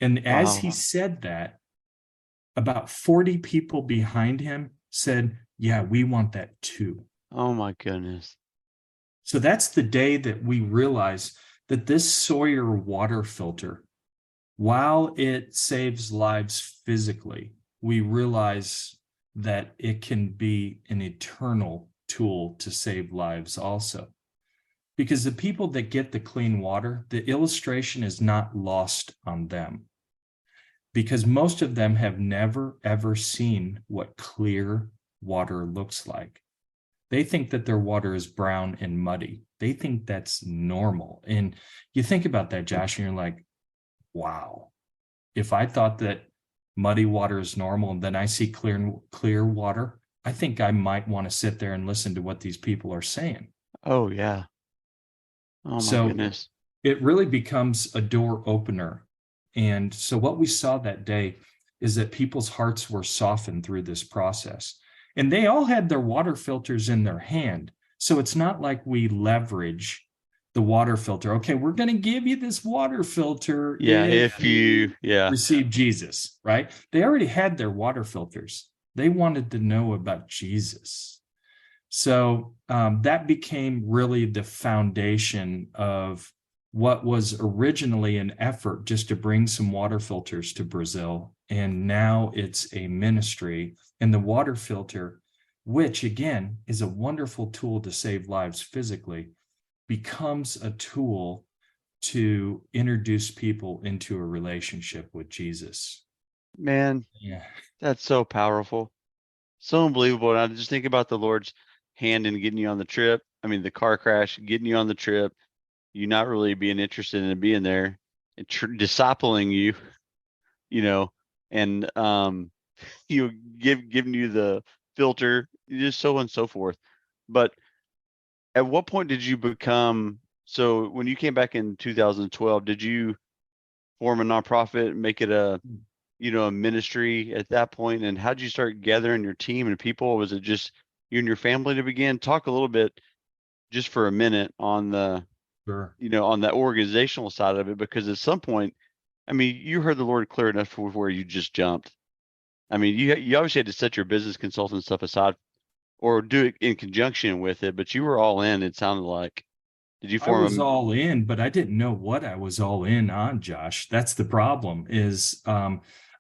And as he said that, about 40 people behind him said, "Yeah, we want that too." Oh my goodness. So that's the day that we realize that this Sawyer water filter, while it saves lives physically, we realize that it can be an eternal tool to save lives also. Because the people that get the clean water, the illustration is not lost on them. Because most of them have never, ever seen what clear water looks like. They think that their water is brown and muddy. They think that's normal. And you think about that, Josh, and you're like, wow, if I thought that muddy water is normal and then I see clear water, I think I might want to sit there and listen to what these people are saying. Oh, yeah. Oh, my So goodness. it really becomes a door opener. And so what we saw that day is that people's hearts were softened through this process. And they all had their water filters in their hand. So it's not like we leverage the water filter. Okay, we're going to give you this water filter Yeah, if you, yeah. receive Jesus, right? They already had their water filters. They wanted to know about Jesus. So that became really the foundation of what was originally an effort just to bring some water filters to Brazil. And now it's a ministry. And the water filter, which again is a wonderful tool to save lives physically, becomes a tool to introduce people into a relationship with Jesus. Man, Yeah. that's so powerful. So unbelievable. And I just think about the Lord's hand in getting you on the trip. I mean, the car crash, getting you on the trip, you not really being interested in being there, and discipling you, and giving you the filter, just so on and so forth. But at what point did you become, so when you came back in 2012, did you form a nonprofit, make it a ministry at that point? And how did you start gathering your team and people? Was it just you and your family to begin? Talk a little bit, just for a minute, on the, Sure. on the organizational side of it, because at some point, I mean, you heard the Lord clear enough for where you just jumped. I mean, you obviously had to set your business consultant stuff aside or do it in conjunction with it, but you were all in, it sounded like. Did you I was form all in, but I didn't know what I was all in on, Josh. That's the problem, is I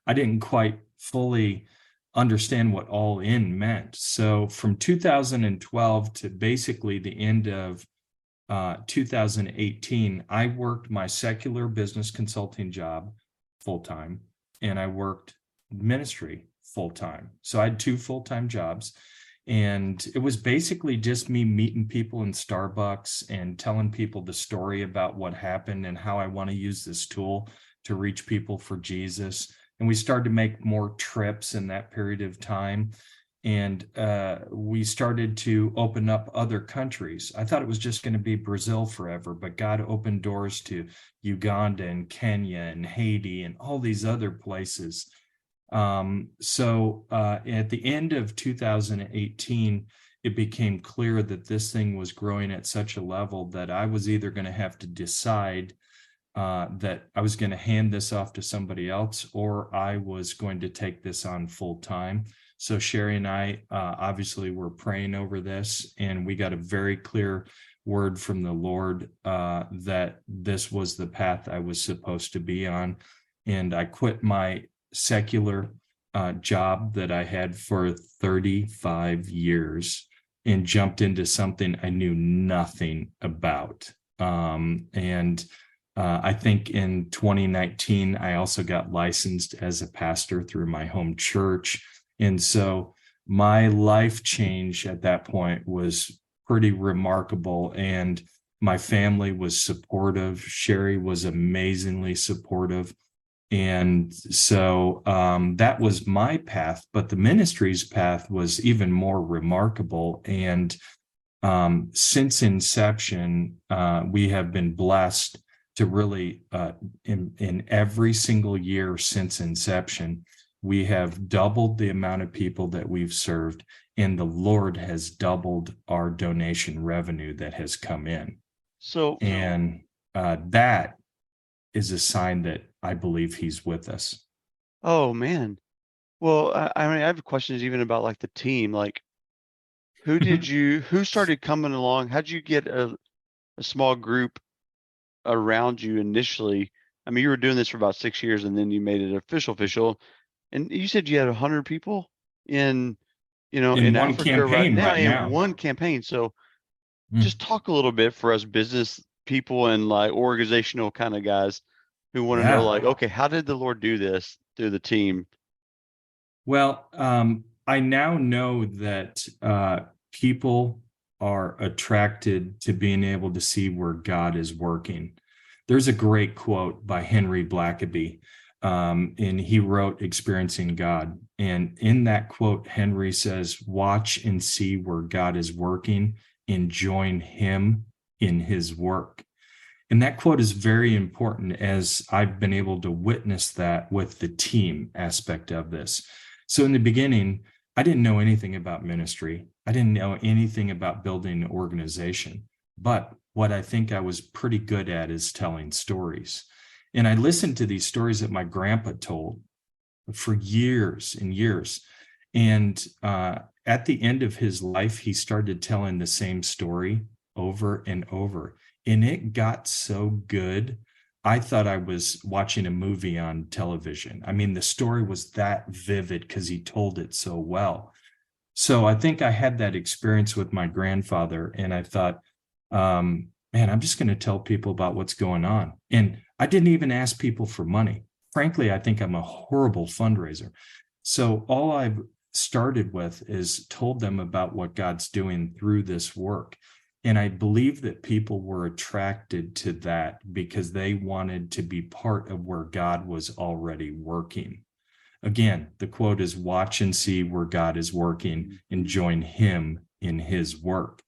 didn't quite fully understand what all in meant. So from 2012 to basically the end of 2018, I worked my secular business consulting job full-time, and I worked ministry full-time. So I had 2 full-time jobs. And it was basically just me meeting people in Starbucks and telling people the story about what happened and how I want to use this tool to reach people for Jesus. And we started to make more trips in that period of time. And we started to open up other countries. I thought it was just going to be Brazil forever, but God opened doors to Uganda and Kenya and Haiti and all these other places. So at the end of 2018, it became clear that this thing was growing at such a level that I was either going to have to decide that I was going to hand this off to somebody else, or I was going to take this on full time. So Sherry and I obviously were praying over this, and we got a very clear word from the Lord that this was the path I was supposed to be on. And I quit my secular job that I had for 35 years and jumped into something I knew nothing about. I think in 2019, I also got licensed as a pastor through my home church. And so my life change at that point was pretty remarkable. And my family was supportive. Sherry was amazingly supportive. And so that was my path, but the ministry's path was even more remarkable. And since inception, we have been blessed to really, in every single year since inception, we have doubled the amount of people that we've served, and the Lord has doubled our donation revenue that has come in. And that is a sign that I believe he's with us. Oh, man. Well, I mean, I have questions even about like the team. Like, who started coming along? How'd you get a small group around you initially? I mean, you were doing this for about 6 years, and then you made it official. And you said you had 100 people in one Africa campaign right now, right in now. one campaign. So just talk a little bit for us business people and like organizational kind of guys who want to know, Yeah. like, okay, how did the Lord do this through the team? Well, I now know that people are attracted to being able to see where God is working. There's a great quote by Henry Blackaby, and he wrote Experiencing God. And in that quote, Henry says, watch and see where God is working and join him in his work. And that quote is very important as I've been able to witness that with the team aspect of this. So in the beginning, I didn't know anything about ministry. I didn't know anything about building an organization. But what I think I was pretty good at is telling stories. And I listened to these stories that my grandpa told for years and years. And at the end of his life, he started telling the same story over and over. And it got so good. I thought I was watching a movie on television. I mean, the story was that vivid because he told it so well. So I think I had that experience with my grandfather, and I thought, man, I'm just going to tell people about what's going on. And I didn't even ask people for money. Frankly, I think I'm a horrible fundraiser. So all I've started with is told them about what God's doing through this work. And I believe that people were attracted to that because they wanted to be part of where God was already working. Again, the quote is watch and see where God is working and join him in his work.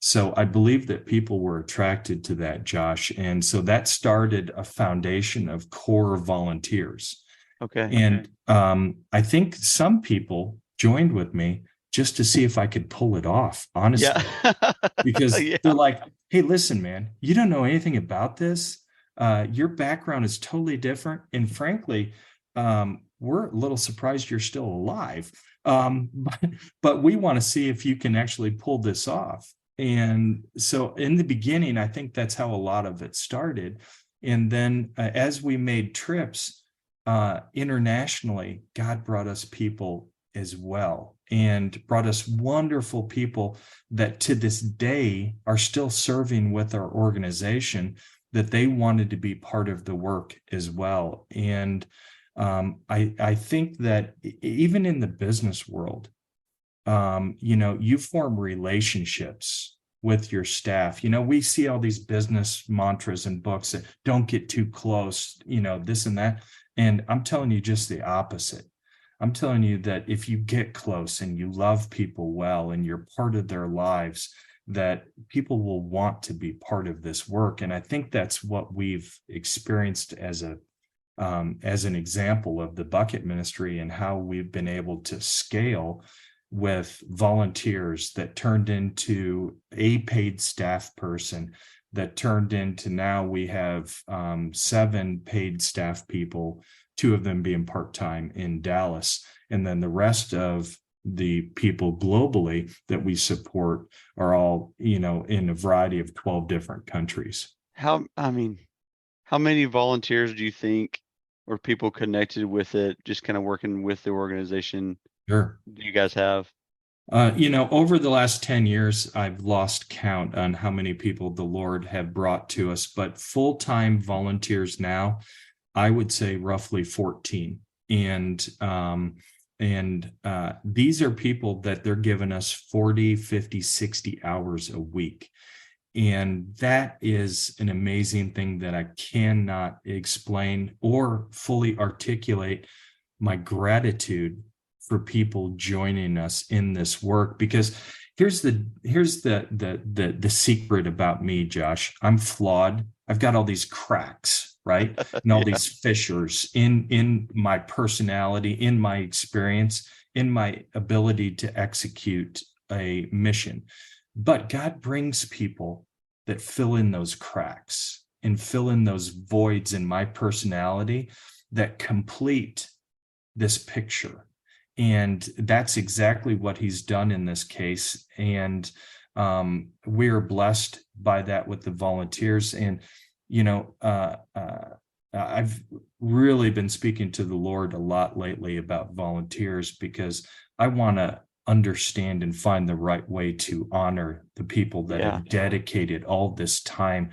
So I believe that people were attracted to that, Josh. And so that started a foundation of core volunteers. Okay. And I think some people joined with me just to see if I could pull it off, honestly. Yeah. Because Yeah. they're like, hey, listen, man, you don't know anything about this. Your background is totally different. And frankly, we're a little surprised you're still alive. But we want to see if you can actually pull this off. And so in the beginning, I think that's how a lot of it started. And then as we made trips internationally, God brought us people as well, and brought us wonderful people that to this day are still serving with our organization, that they wanted to be part of the work as well. And I think that even in the business world, you form relationships with your staff. We see all these business mantras and books that don't get too close, this and that. And I'm telling you just the opposite. I'm telling you that if you get close and you love people well and you're part of their lives, that people will want to be part of this work. And I think that's what we've experienced as an example of the bucket ministry and how we've been able to scale with volunteers that turned into a paid staff person, that turned into now we have 7 paid staff people, 2 of them being part-time in Dallas. And then the rest of the people globally that we support are all, in a variety of 12 different countries. How many volunteers do you think, or people connected with it, just kind of working with the organization, Sure. do you guys have? Over the last 10 years, I've lost count on how many people the Lord have brought to us, but full-time volunteers now, I would say roughly 14. And these are people that they're giving us 40, 50, 60 hours a week. And that is an amazing thing that I cannot explain or fully articulate my gratitude for people joining us in this work. Because here's the secret about me, Josh. I'm flawed. I've got all these cracks, right? And all these fissures in my personality, in my experience, in my ability to execute a mission. But God brings people that fill in those cracks and fill in those voids in my personality that complete this picture. And that's exactly what he's done in this case. And we're blessed by that with the volunteers. And, I've really been speaking to the Lord a lot lately about volunteers, because I want to understand and find the right way to honor the people that have dedicated all this time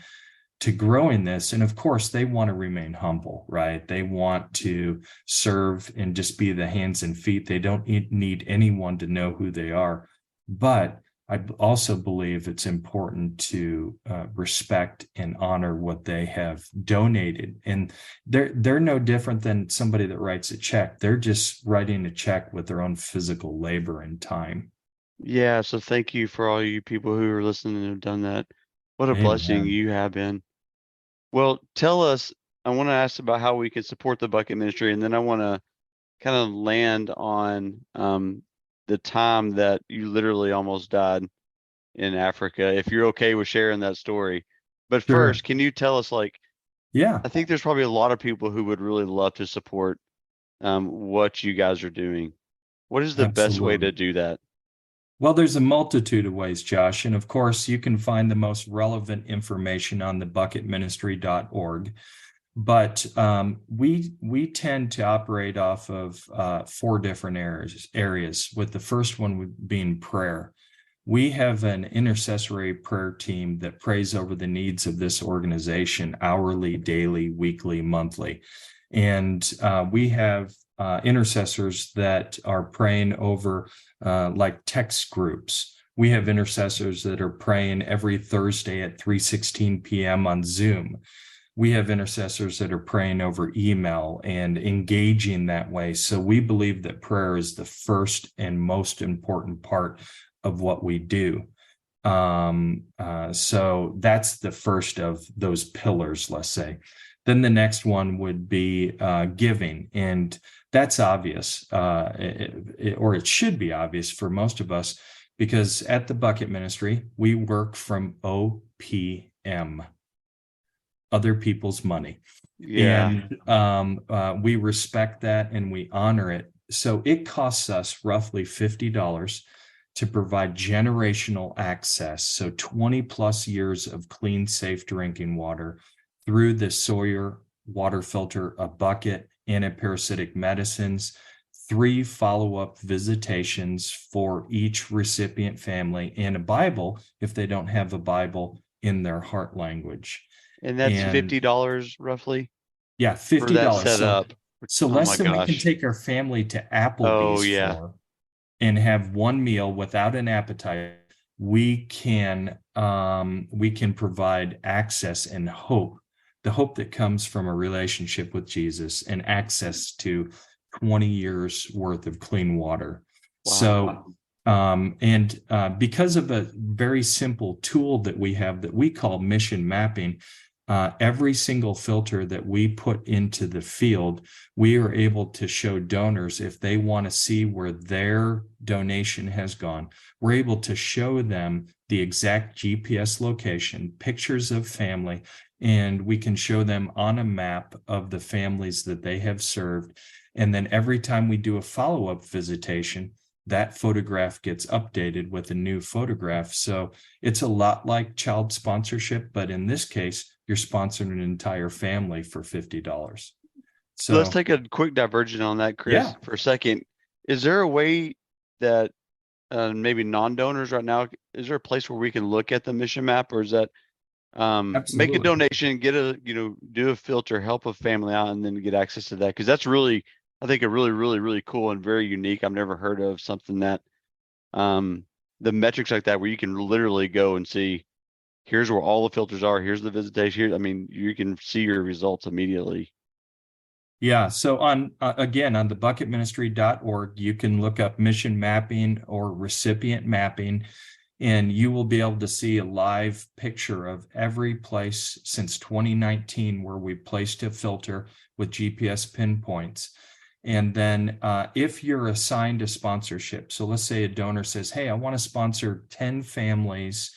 to growing this. And of course, they want to remain humble, right? They want to serve and just be the hands and feet. They don't need anyone to know who they are. But I also believe it's important to respect and honor what they have donated. And they're no different than somebody that writes a check. They're just writing a check with their own physical labor and time. Yeah. So thank you for all you people who are listening and have done that. What a blessing Amen. you have been. Well, tell us, I want to ask about how we can support the bucket ministry, and then I want to kind of land on the time that you literally almost died in Africa, if you're okay with sharing that story. But Sure. first, can you tell us, like, Yeah, I think there's probably a lot of people who would really love to support what you guys are doing. What is the best way absolutely. to do that? Well, there's a multitude of ways, Josh. And of course, you can find the most relevant information on the bucketministry.org. But we tend to operate off of 4 different areas, with the first one being prayer. We have an intercessory prayer team that prays over the needs of this organization hourly, daily, weekly, monthly. And we have intercessors that are praying over like text groups. We have intercessors that are praying every Thursday at 3:16 p.m. on Zoom. We have intercessors that are praying over email and engaging that way. So we believe that prayer is the first and most important part of what we do. So that's the first of those pillars, let's say. Then the next one would be giving. And that's obvious, or it should be obvious for most of us, because at the Bucket Ministry, we work from OPM, other people's money. Yeah. And we respect that and we honor it. So it costs us roughly $50 to provide generational access. So 20 plus years of clean, safe drinking water through the Sawyer water filter, a bucket, antiparasitic medicines, 3 follow-up visitations for each recipient family, and a Bible if they don't have a Bible in their heart language. And that's And $50 roughly yeah, for that $50. setup. So Oh my less than we can gosh. take our family to Oh Applebee's yeah. for and have one meal without an appetite. We can provide access and hope, the hope that comes from a relationship with Jesus and access to 20 years worth of clean water. Wow. So because of a very simple tool that we have that we call mission mapping, every single filter that we put into the field, we are able to show donors if they want to see where their donation has gone. We're able to show them the exact GPS location, pictures of family, and we can show them on a map of the families that they have served. And then every time we do a follow-up visitation, that photograph gets updated with a new photograph. So it's a lot like child sponsorship, but in this case, you're sponsoring an entire family for $50. So let's take a quick diversion on that, Chris, for a second. Is there a way that maybe non-donors right now, is there a place where we can look at the mission map, or is that make a donation, get a, do a filter, help a family out, and then get access to that? Because that's really, I think, a really, really, really cool and very unique. I've never heard of something that the metrics like that, where you can literally go and see, here's where all the filters are, here's the visitation. I mean, you can see your results immediately. Yeah. So again, on the bucketministry.org, you can look up mission mapping or recipient mapping, and you will be able to see a live picture of every place since 2019 where we placed a filter with GPS pinpoints. And then if you're assigned a sponsorship, so let's say a donor says, hey, I want to sponsor 10 families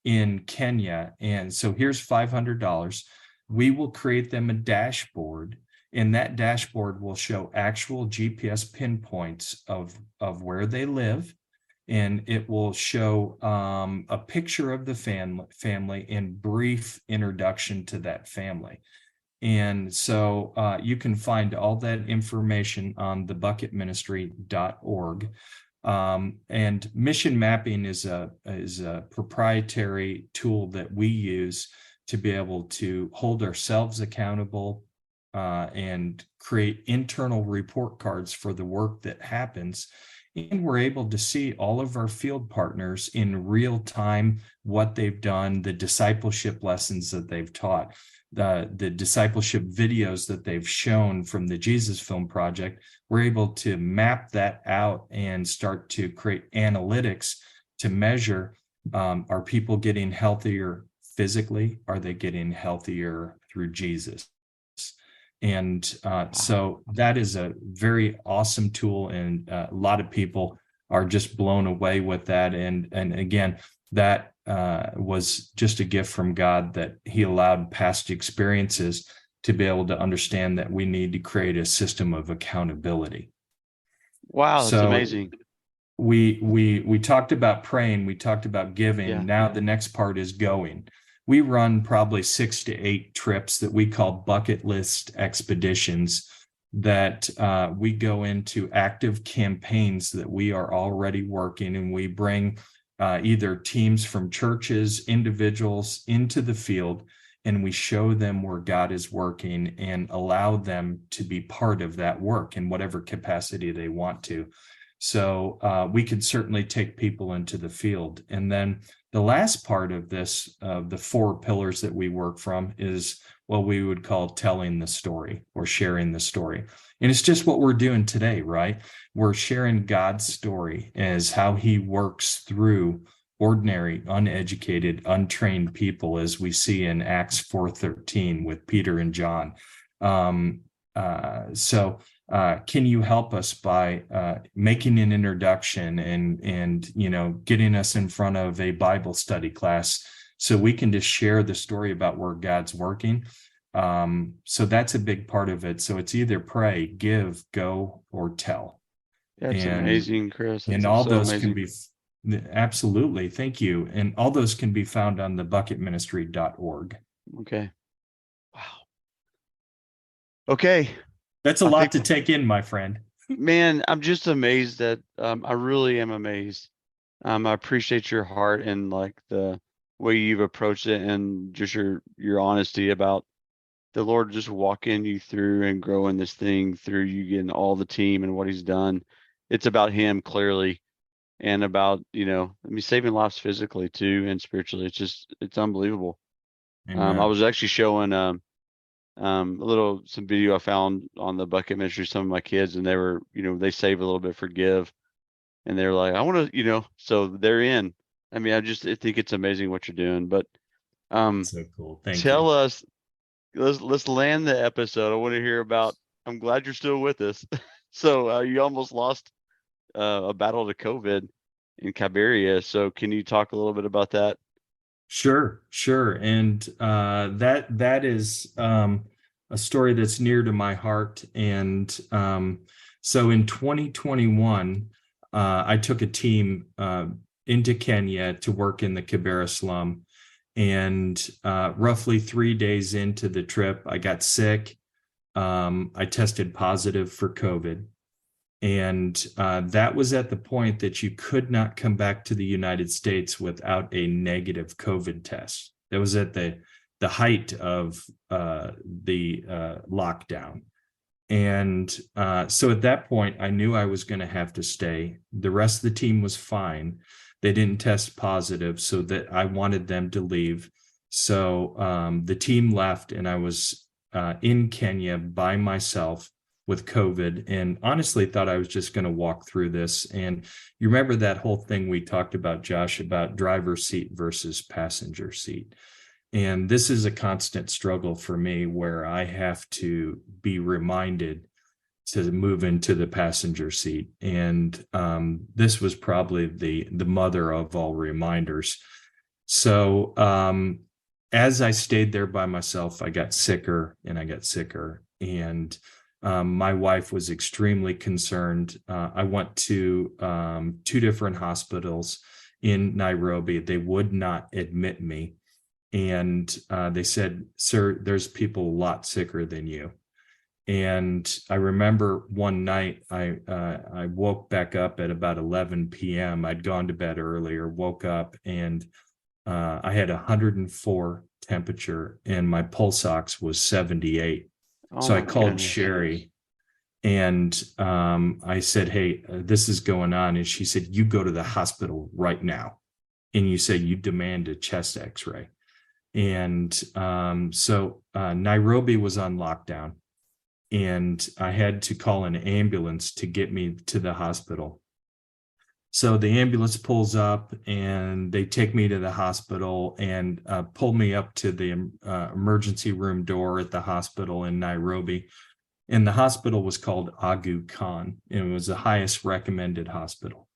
in Kenya, and so here's $500. We will create them a dashboard, and that dashboard will show actual GPS pinpoints of where they live, and it will show a picture of the family and brief introduction to that family. And so you can find all that information on thebucketministry.org. And mission mapping is a proprietary tool that we use to be able to hold ourselves accountable and create internal report cards for the work that happens. And we're able to see all of our field partners in real time, what they've done, the discipleship lessons that they've taught, the discipleship videos that they've shown from the Jesus Film Project. We're able to map that out and start to create analytics to measure, are people getting healthier physically? Are they getting healthier through Jesus? And so that is a very awesome tool, and a lot of people are just blown away with that. And again, that was just a gift from God, that he allowed past experiences to be able to understand that we need to create a system of accountability. Wow, that's amazing. We talked about praying, we talked about giving. Yeah. Now the next part is going. We run probably 6 to 8 trips that we call bucket list expeditions, that we go into active campaigns that we are already working, and we bring either teams from churches, individuals into the field, and we show them where God is working and allow them to be part of that work in whatever capacity they want to. So we could certainly take people into the field. And then the last part of this, the 4 pillars that we work from, is what we would call telling the story or sharing the story. And it's just what we're doing today, right? We're sharing God's story as how he works through ordinary, uneducated, untrained people, as we see in Acts 4:13 with Peter and John. So can you help us by making an introduction and getting us in front of a Bible study class so we can just share the story about where God's working? So that's a big part of it. So it's either pray, give, go, or tell. That's amazing, Chris. And all those can be, absolutely, thank you. And all those can be found on thebucketministry.org. Okay. Wow. Okay. That's a lot to take in, my friend. Man, I'm just amazed that I really am amazed. I appreciate your heart and like the way you've approached it, and just your honesty about the Lord just walking you through and growing this thing through you, getting all the team and what he's done. It's about him clearly, and about, saving lives physically too and spiritually. It's unbelievable. I was actually showing some video I found on the Bucket Ministry, some of my kids, and they were, they save a little bit for give, and they're like, I want to, so they're in. I mean, I think it's amazing what you're doing. But so cool. Tell us, let's land the episode. I want to hear about, I'm glad you're still with us. So you almost lost a battle to COVID in Kibera. So can you talk a little bit about that? Sure. And that is a story that's near to my heart. And so in 2021, I took a team into Kenya to work in the Kibera slum. And roughly 3 days into the trip, I got sick. I tested positive for COVID. And that was at the point that you could not come back to the United States without a negative COVID test. That was at the height of the lockdown. And so at that point, I knew I was going to have to stay. The rest of the team was fine. They didn't test positive, so that I wanted them to leave. So the team left, and I was in Kenya by myself with COVID, and honestly thought I was just going to walk through this. And you remember that whole thing we talked about, Josh, about driver's seat versus passenger seat. And this is a constant struggle for me, where I have to be reminded to move into the passenger seat. And this was probably the mother of all reminders. So as I stayed there by myself, I got sicker and I got sicker. And my wife was extremely concerned. I went to 2 different hospitals in Nairobi. They would not admit me. And they said, "Sir, there's people a lot sicker than you." And I remember one night I woke back up at about 11 p.m. I'd gone to bed earlier, woke up, and I had 104 temperature and my pulse ox was 78. Oh So I my called goodness. Sherry and I said, hey, this is going on. And she said, you go to the hospital right now. And you said you demand a chest x-ray. And so Nairobi was on lockdown. And I had to call an ambulance to get me to the hospital. So the ambulance pulls up and they take me to the hospital and pull me up to the emergency room door at the hospital in Nairobi. And the hospital was called Aga Khan. And it was the highest recommended hospital.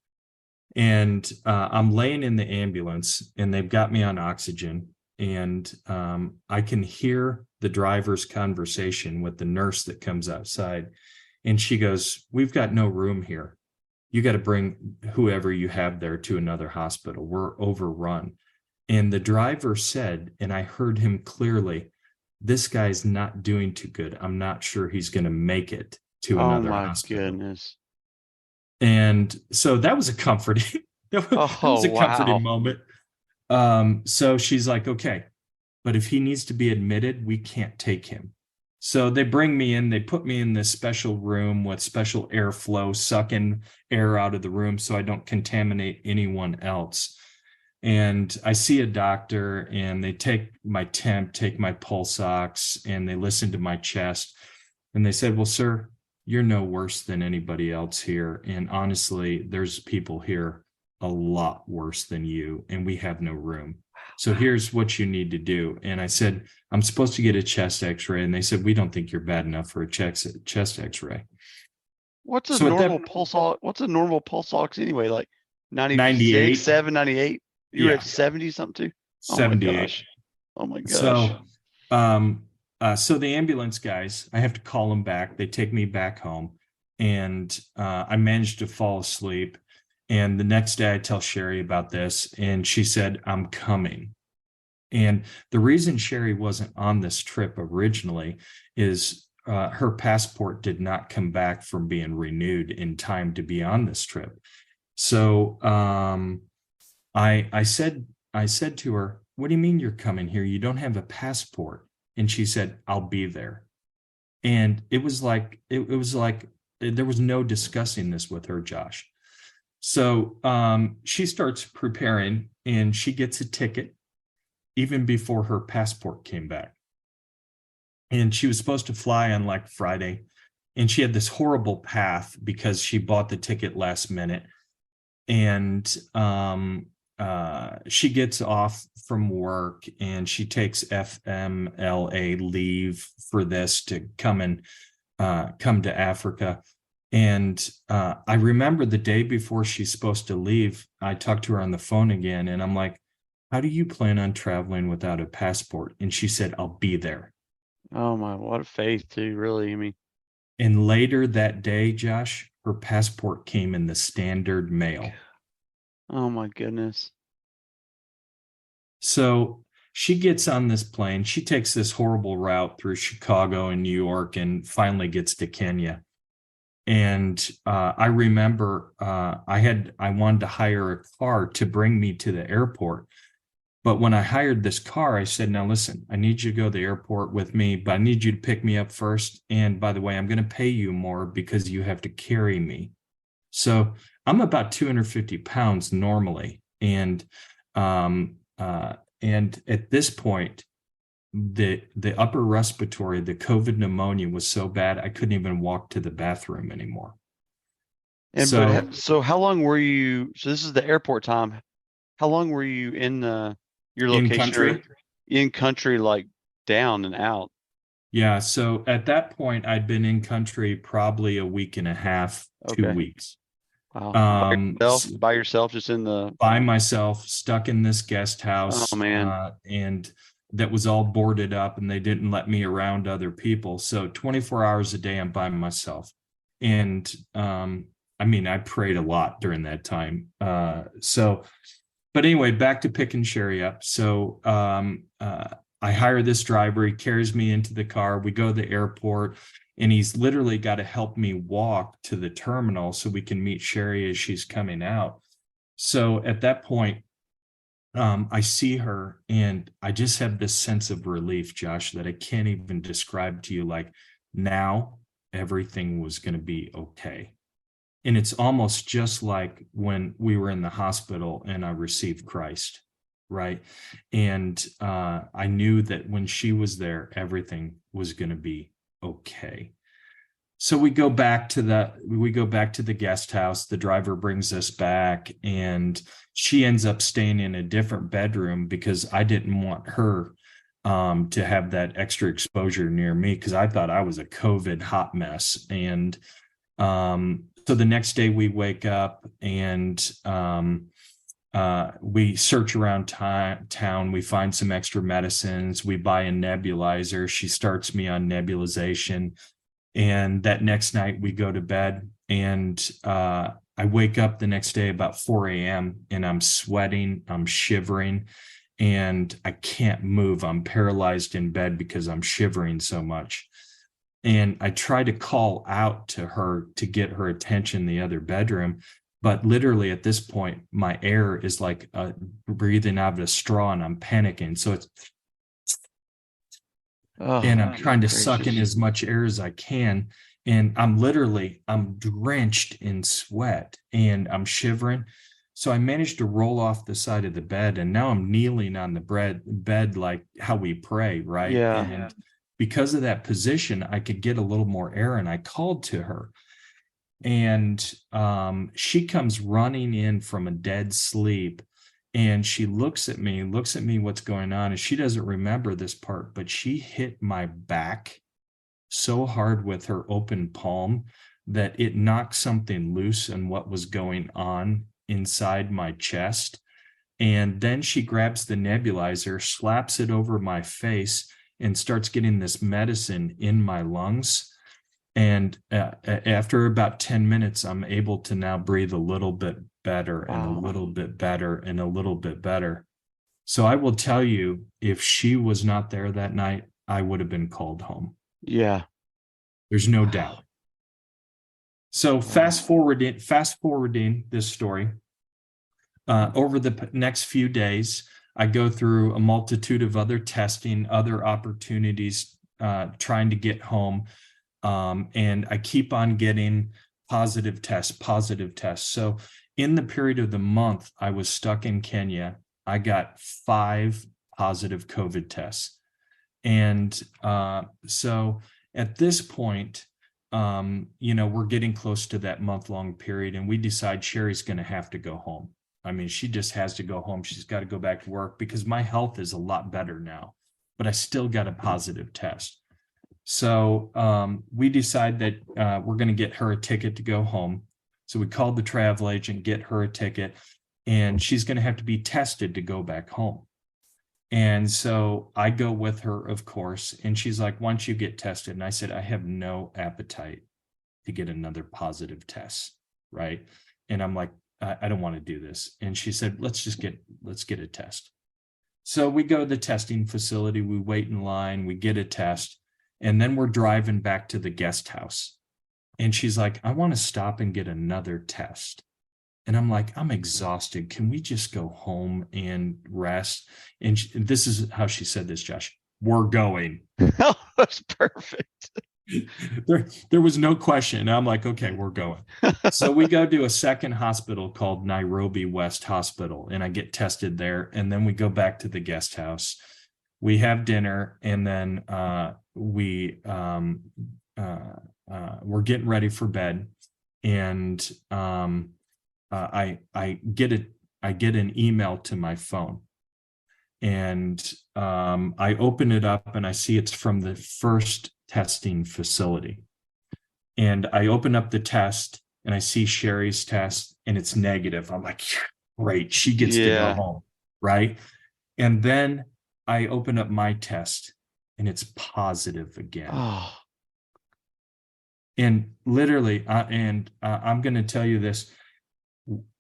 And I'm laying in the ambulance and they've got me on oxygen. And I can hear the driver's conversation with the nurse that comes outside. And she goes, we've got no room here. You got to bring whoever you have there to another hospital. We're overrun. And the driver said, and I heard him clearly, this guy's not doing too good. I'm not sure he's going to make it to another hospital. Goodness. And so that was a comforting, that was a comforting moment. So she's like, okay, but if he needs to be admitted, we can't take him. So they bring me in, they put me in this special room with special airflow, sucking air out of the room so I don't contaminate anyone else. And I see a doctor and they take my temp, take my pulse ox, and they listen to my chest. And they said, well, sir, you're no worse than anybody else here. And honestly, there's people here a lot worse than you, and we have no room. So here's what you need to do. And I said, I'm supposed to get a chest x-ray. And they said, we don't think you're bad enough for a chest x-ray. What's a normal pulse ox? What's a normal pulse ox anyway? Like 96, 7, 98? You were at 70 something too? 78. Oh my gosh. So the ambulance guys, I have to call them back. They take me back home and I managed to fall asleep. And the next day I tell Sherry about this and she said, I'm coming. And the reason Sherry wasn't on this trip originally is her passport did not come back from being renewed in time to be on this trip. So I said to her, what do you mean you're coming here? You don't have a passport. And she said, I'll be there. And it was like there was no discussing this with her, Josh. So she starts preparing and she gets a ticket even before her passport came back. And she was supposed to fly on like Friday. And she had this horrible path because she bought the ticket last minute. And she gets off from work and she takes FMLA leave for this to come to Africa. And I remember the day before she's supposed to leave, I talked to her on the phone again and I'm like, how do you plan on traveling without a passport? And she said, I'll be there. Oh my, what a faith too, really. I mean, and later that day, Josh, her passport came in the standard mail. Oh my goodness. So she gets on this plane. She takes this horrible route through Chicago and New York and finally gets to Kenya. And I remember I wanted to hire a car to bring me to the airport. But when I hired this car, I said, now listen, I need you to go to the airport with me, but I need you to pick me up first. And by the way, I'm going to pay you more because you have to carry me. So I'm about 250 pounds normally. And at this point, the upper respiratory, the COVID pneumonia was so bad, I couldn't even walk to the bathroom anymore. And so how long were you, so this is the airport time. How long were you in your location? In country, like down and out? Yeah. So at that point, I'd been in country probably a week and a half, 2 weeks. Wow. By yourself, just by myself, stuck in this guest house. Oh man. And that was all boarded up and they didn't let me around other people. So 24 hours a day, I'm by myself. And I prayed a lot during that time. But anyway, back to picking Sherry up. So I hire this driver. He carries me into the car. We go to the airport. And he's literally got to help me walk to the terminal so we can meet Sherry as she's coming out. So at that point, I see her and I just have this sense of relief, Josh, that I can't even describe to you. Like, now everything was going to be okay. And it's almost just like when we were in the hospital and I received Christ, right? And I knew that when she was there, everything was going to be okay. So we go back to the guest house. The driver brings us back, and she ends up staying in a different bedroom because I didn't want her to have that extra exposure near me, because I thought I was a COVID hot mess. And so the next day we wake up and we search around town. We find some extra medicines. We buy a nebulizer. She starts me on nebulization. And that next night we go to bed, and I wake up the next day about 4 a.m. and I'm sweating, I'm shivering, and I can't move. I'm paralyzed in bed because I'm shivering so much. And I try to call out to her to get her attention in the other bedroom. But literally at this point, my air is like breathing out of a straw, and I'm panicking. So it's, and I'm trying to suck in as much air as I can. And I'm drenched in sweat and I'm shivering. So I managed to roll off the side of the bed, and now I'm kneeling on the bed like how we pray, right? Yeah. And because of that position, I could get a little more air, and I called to her. And she comes running in from a dead sleep, and she looks at me, what's going on. And she doesn't remember this part, but she hit my back so hard with her open palm that it knocked something loose and what was going on inside my chest. And then she grabs the nebulizer, slaps it over my face, and starts getting this medicine in my lungs. And after about 10 minutes, I'm able to now breathe a little bit better and a little bit better and a little bit better. So I will tell you, if she was not there that night, I would have been called home. Yeah. There's no doubt. So fast forwarding this story, over the next few days, I go through a multitude of other testing, other opportunities, trying to get home. And I keep on getting positive tests. So in the period of the month I was stuck in Kenya, I got 5 positive COVID tests. And so at this point, we're getting close to that month-long period, and we decide Sherry's going to have to go home. I mean, she just has to go home. She's got to go back to work because my health is a lot better now, but I still got a positive test. So we decide that we're going to get her a ticket to go home. So we called the travel agent, get her a ticket, and she's going to have to be tested to go back home. And so I go with her, of course, and she's like, "Why don't you get tested?" And I said, "I have no appetite to get another positive test," right? And I'm like, I don't want to do this. And she said, let's get a test. So we go to the testing facility, we wait in line, we get a test, and then we're driving back to the guest house. And she's like, "I want to stop and get another test." And I'm like, "I'm exhausted. Can we just go home and rest?" And this is how she said this, Josh: "We're going." That was perfect. There was no question. And I'm like, "Okay, we're going." So we go to a second hospital called Nairobi West Hospital, and I get tested there. And then we go back to the guest house. We have dinner, and then we're getting ready for bed. And I get an email to my phone, and I open it up, and I see it's from the first testing facility. And I open up the test, and I see Sherry's test, and it's negative. I'm like, great, she gets to go home, right? And then I open up my test, and it's positive again. Oh. And literally, I'm going to tell you this: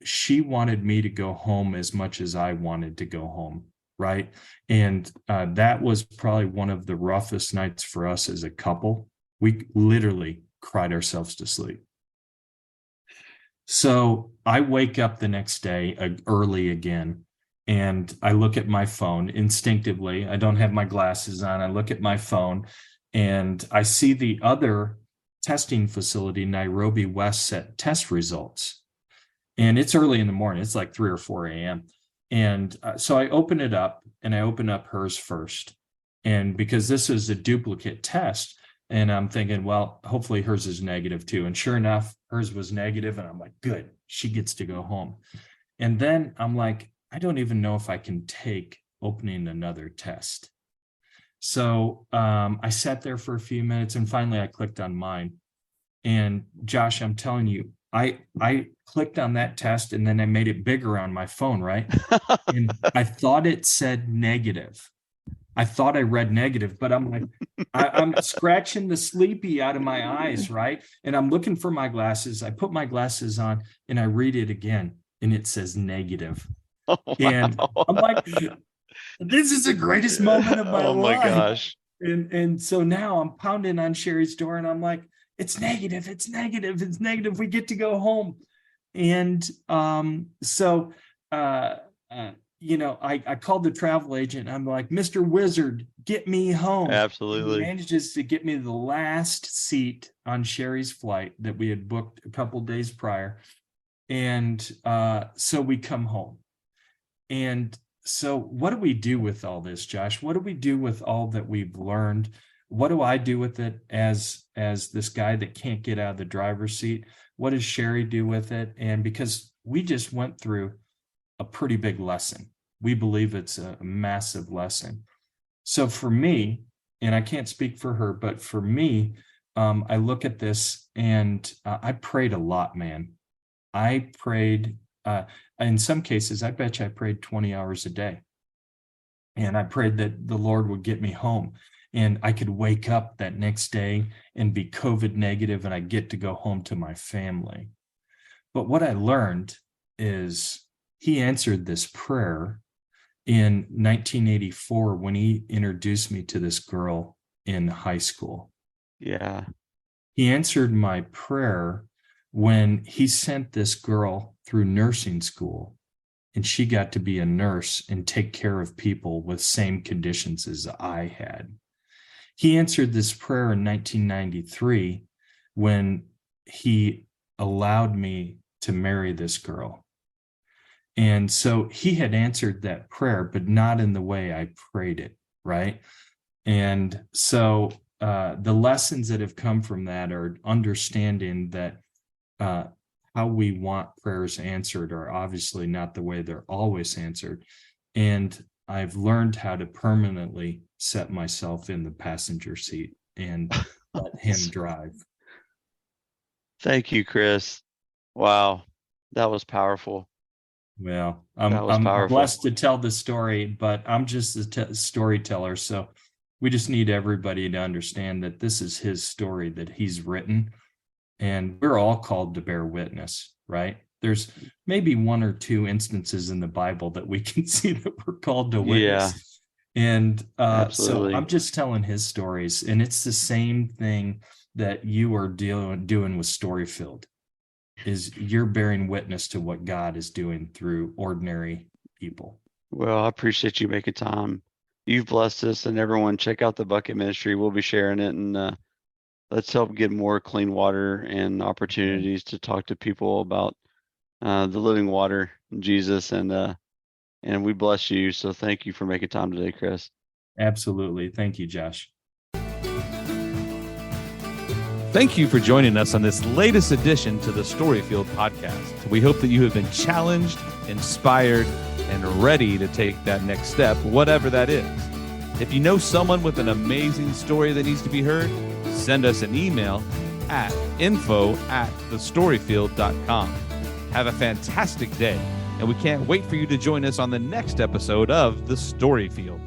she wanted me to go home as much as I wanted to go home, right? And that was probably one of the roughest nights for us as a couple. We literally cried ourselves to sleep. So I wake up the next day early again, and I look at my phone instinctively. I don't have my glasses on. I look at my phone, and I see the other testing facility, Nairobi West, set test results. And it's early in the morning. It's like 3 or 4 a.m. And so I open it up, and I open up hers first. And because this is a duplicate test, and I'm thinking, well, hopefully hers is negative too. And sure enough, hers was negative. And I'm like, good, she gets to go home. And then I'm like, I don't even know if I can take opening another test. So I sat there for a few minutes, and finally I clicked on mine. And Josh, I'm telling you, I clicked on that test, and then I made it bigger on my phone, right? And I thought it said negative. I thought I read negative, but I'm like, I'm scratching the sleepy out of my eyes, right? And I'm looking for my glasses. I put my glasses on, and I read it again, and it says negative. Oh, wow. And I'm like, this is the greatest moment of my life. Oh my gosh. And so now I'm pounding on Sherry's door, and I'm like, it's negative, it's negative, it's negative. We get to go home. And I called the travel agent. I'm like, Mr. Wizard, get me home. Absolutely. He manages to get me the last seat on Sherry's flight that we had booked a couple days prior. And so we come home. And so what do we do with all this, Josh? What do we do with all that we've learned? What do I do with it as this guy that can't get out of the driver's seat? What does Sherry do with it? And because we just went through a pretty big lesson. We believe it's a massive lesson. So for me, and I can't speak for her, but for me, I look at this, and I prayed a lot, man. I prayed, in some cases, I bet you I prayed 20 hours a day. And I prayed that the Lord would get me home, and I could wake up that next day and be COVID negative, and I get to go home to my family. But what I learned is he answered this prayer in 1984 when he introduced me to this girl in high school. Yeah. He answered my prayer when he sent this girl through nursing school, and she got to be a nurse and take care of people with same conditions as I had. He answered this prayer in 1993 when he allowed me to marry this girl. And so he had answered that prayer, but not in the way I prayed it, right? And so the lessons that have come from that are understanding that how we want prayers answered are obviously not the way they're always answered. And I've learned how to permanently set myself in the passenger seat and let him drive. Thank you, Chris. Wow. That was powerful. Well, I'm blessed to tell the story, but I'm just a storyteller. So we just need everybody to understand that this is his story that he's written, and we're all called to bear witness, right? There's maybe one or two instances in the Bible that we can see that we're called to witness. Yeah. And so I'm just telling his stories, and it's the same thing that you are doing with Storyfield. Is you're bearing witness to what God is doing through ordinary people. Well, I appreciate you making time. You've blessed us, and everyone check out the Bucket Ministry. We'll be sharing it, and let's help get more clean water and opportunities to talk to people about the living water, Jesus, and we bless you. So thank you for making time today, Chris. Absolutely. Thank you, Josh. Thank you for joining us on this latest edition to the Storyfield podcast. We hope that you have been challenged, inspired, and ready to take that next step, whatever that is. If you know someone with an amazing story that needs to be heard, send us an email at info@thestoryfield.com. Have a fantastic day, and we can't wait for you to join us on the next episode of The Storyfield.